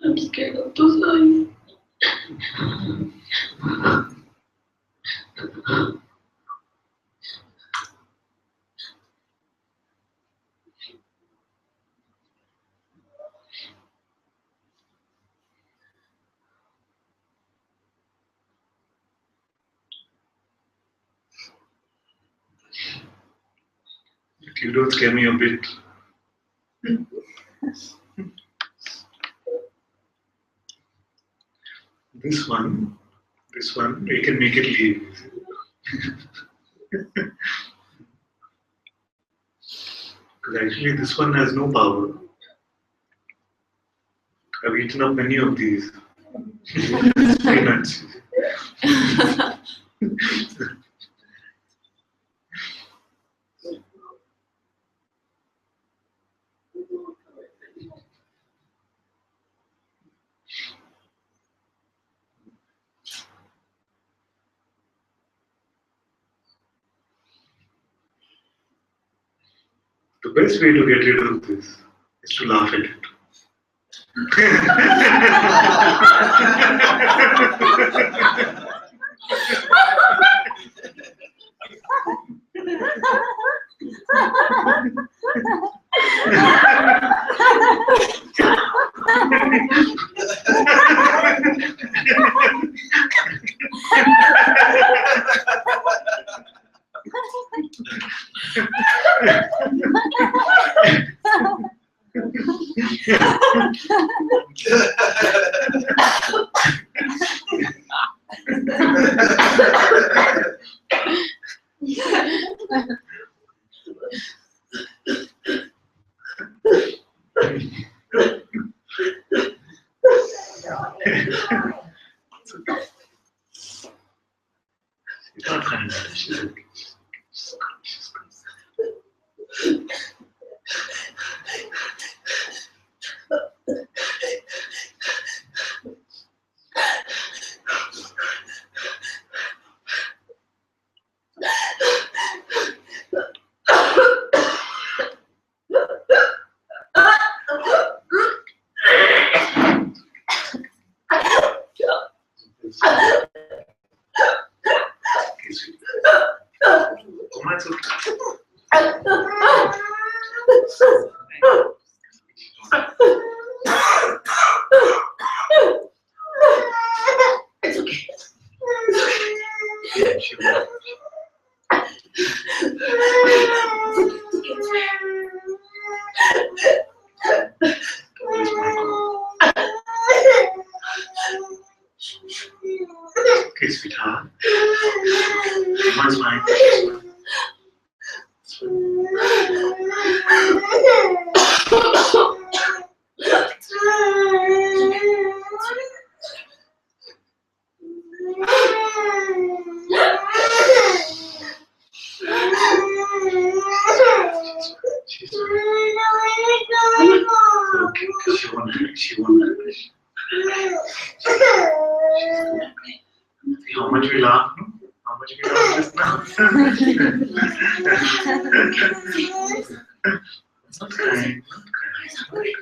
I'm scared of those eyes.
You don't scare me a bit. This one, we can make it leave. Because actually this one has no power. I've eaten up many of these peanuts. The best way to get rid of this is to laugh at it. Okay, sweetheart. Mama's fine. She won't. See how much we laugh, no? How much we laugh just now? Not crying, not crying.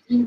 Maybe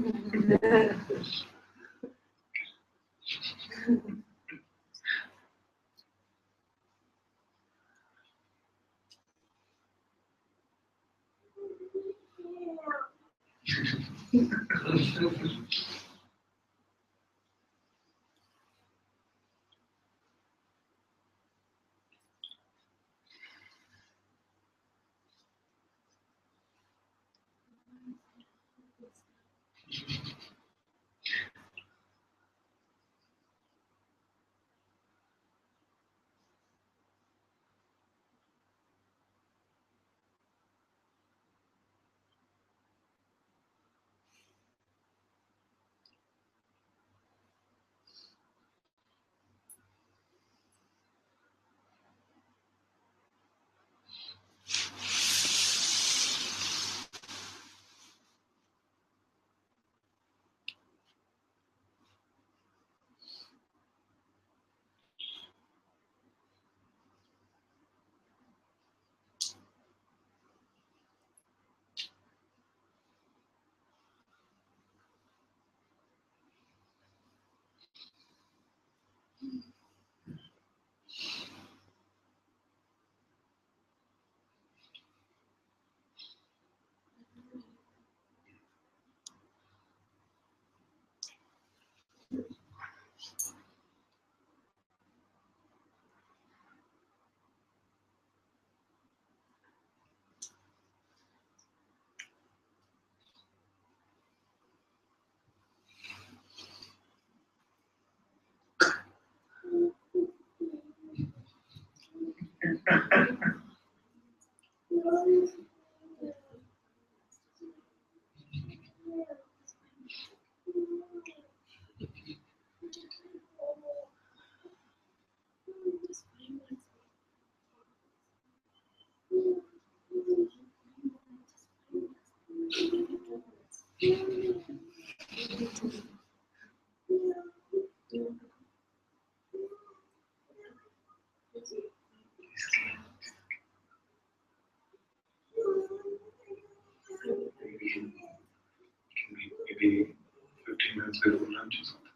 15 minutes before lunch or something.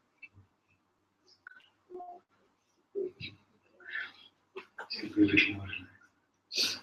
You'll be a little more relaxed.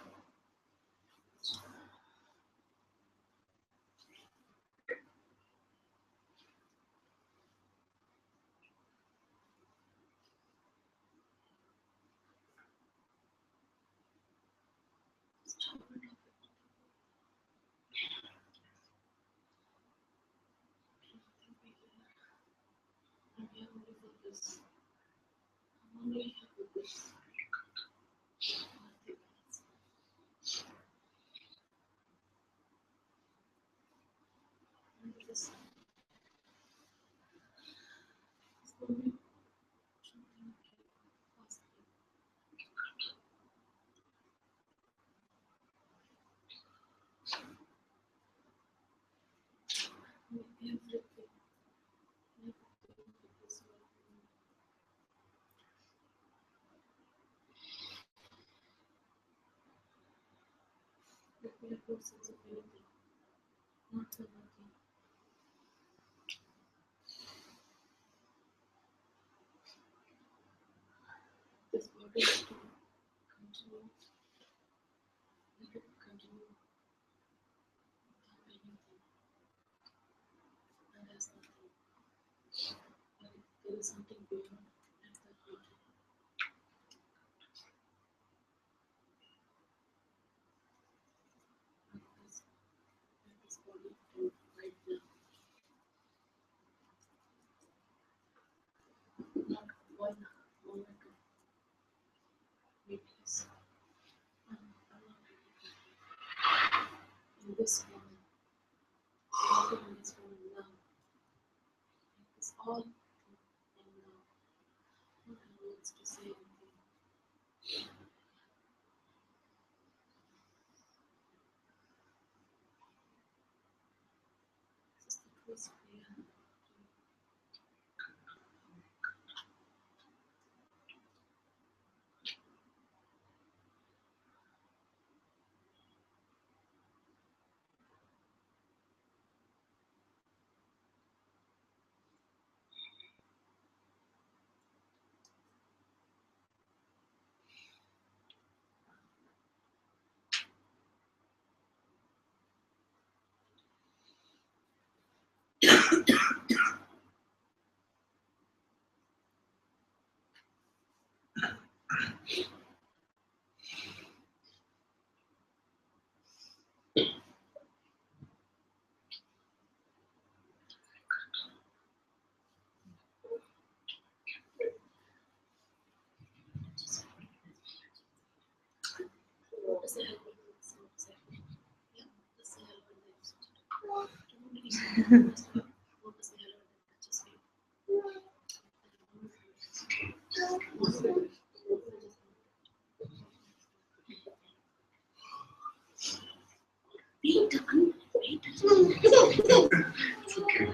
It's okay.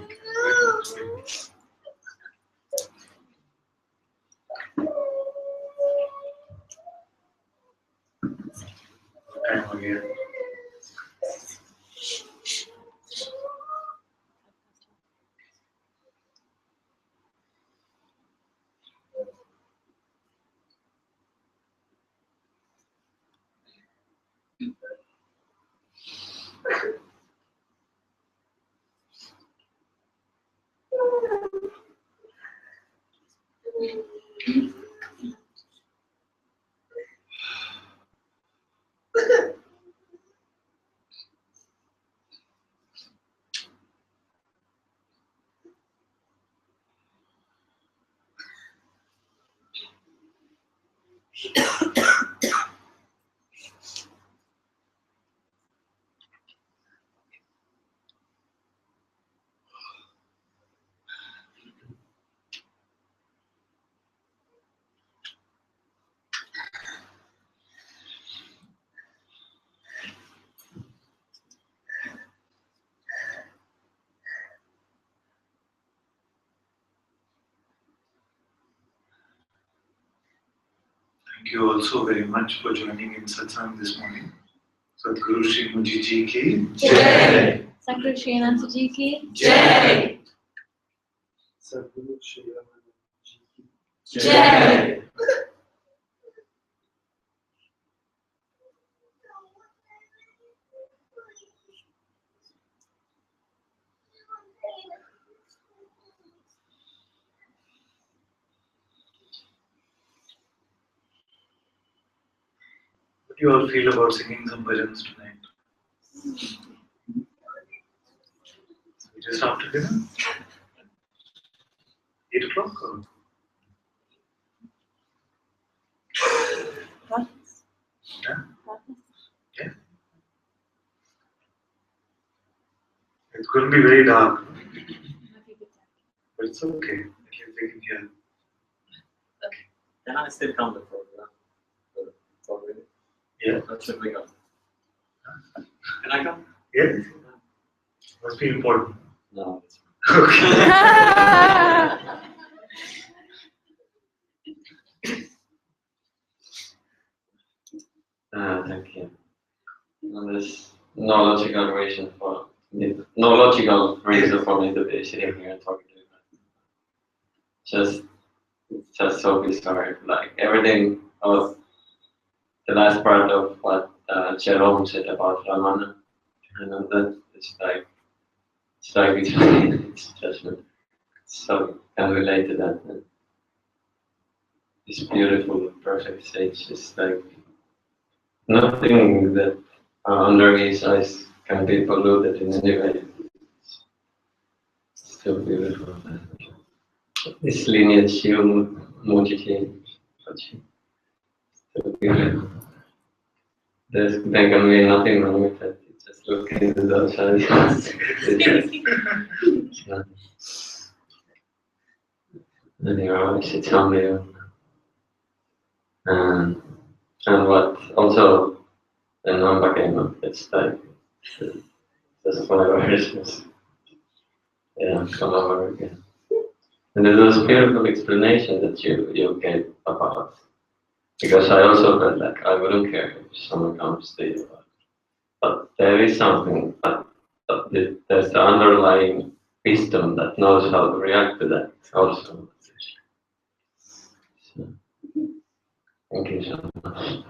Time again. Thank you also very much for joining in Satsang this morning. Sadhguru Shri Muji Ji ki
Jai. Sadhguru Shri Ananta Ji ki
Jai.
Sadhguru Shri Tiruvannamalai ki
Jai.
What do you all feel about singing some bhajans tonight? Just after dinner? 8 o'clock? Or? Yeah? Yeah? It's going to be very dark. But it's okay. At least they can hear.
Can I still come before the
Yeah?
That should we go? Can I come?
Yes? Must be important.
No, it's
Okay.
thank you. There's no logical reason for me to be sitting here and talking to you. It's just so bizarre. Like everything of the last part of what Jerome said about Ramana, and that it's it's just so can relate to that. And this beautiful, perfect stage is like nothing that under his eyes can be polluted in any way. It's still beautiful. This lineage, you, Mujiji, still beautiful. There can be nothing wrong with it. You just look into those eyes. And you're always it's only and what also the number came up, it's like just 5 hours. Yeah, come over again. And there was a beautiful explanation that you gave about, because I also felt like I wouldn't care if someone comes to you, but there is something that there's the underlying wisdom that knows how to react to that also. So, thank you so much.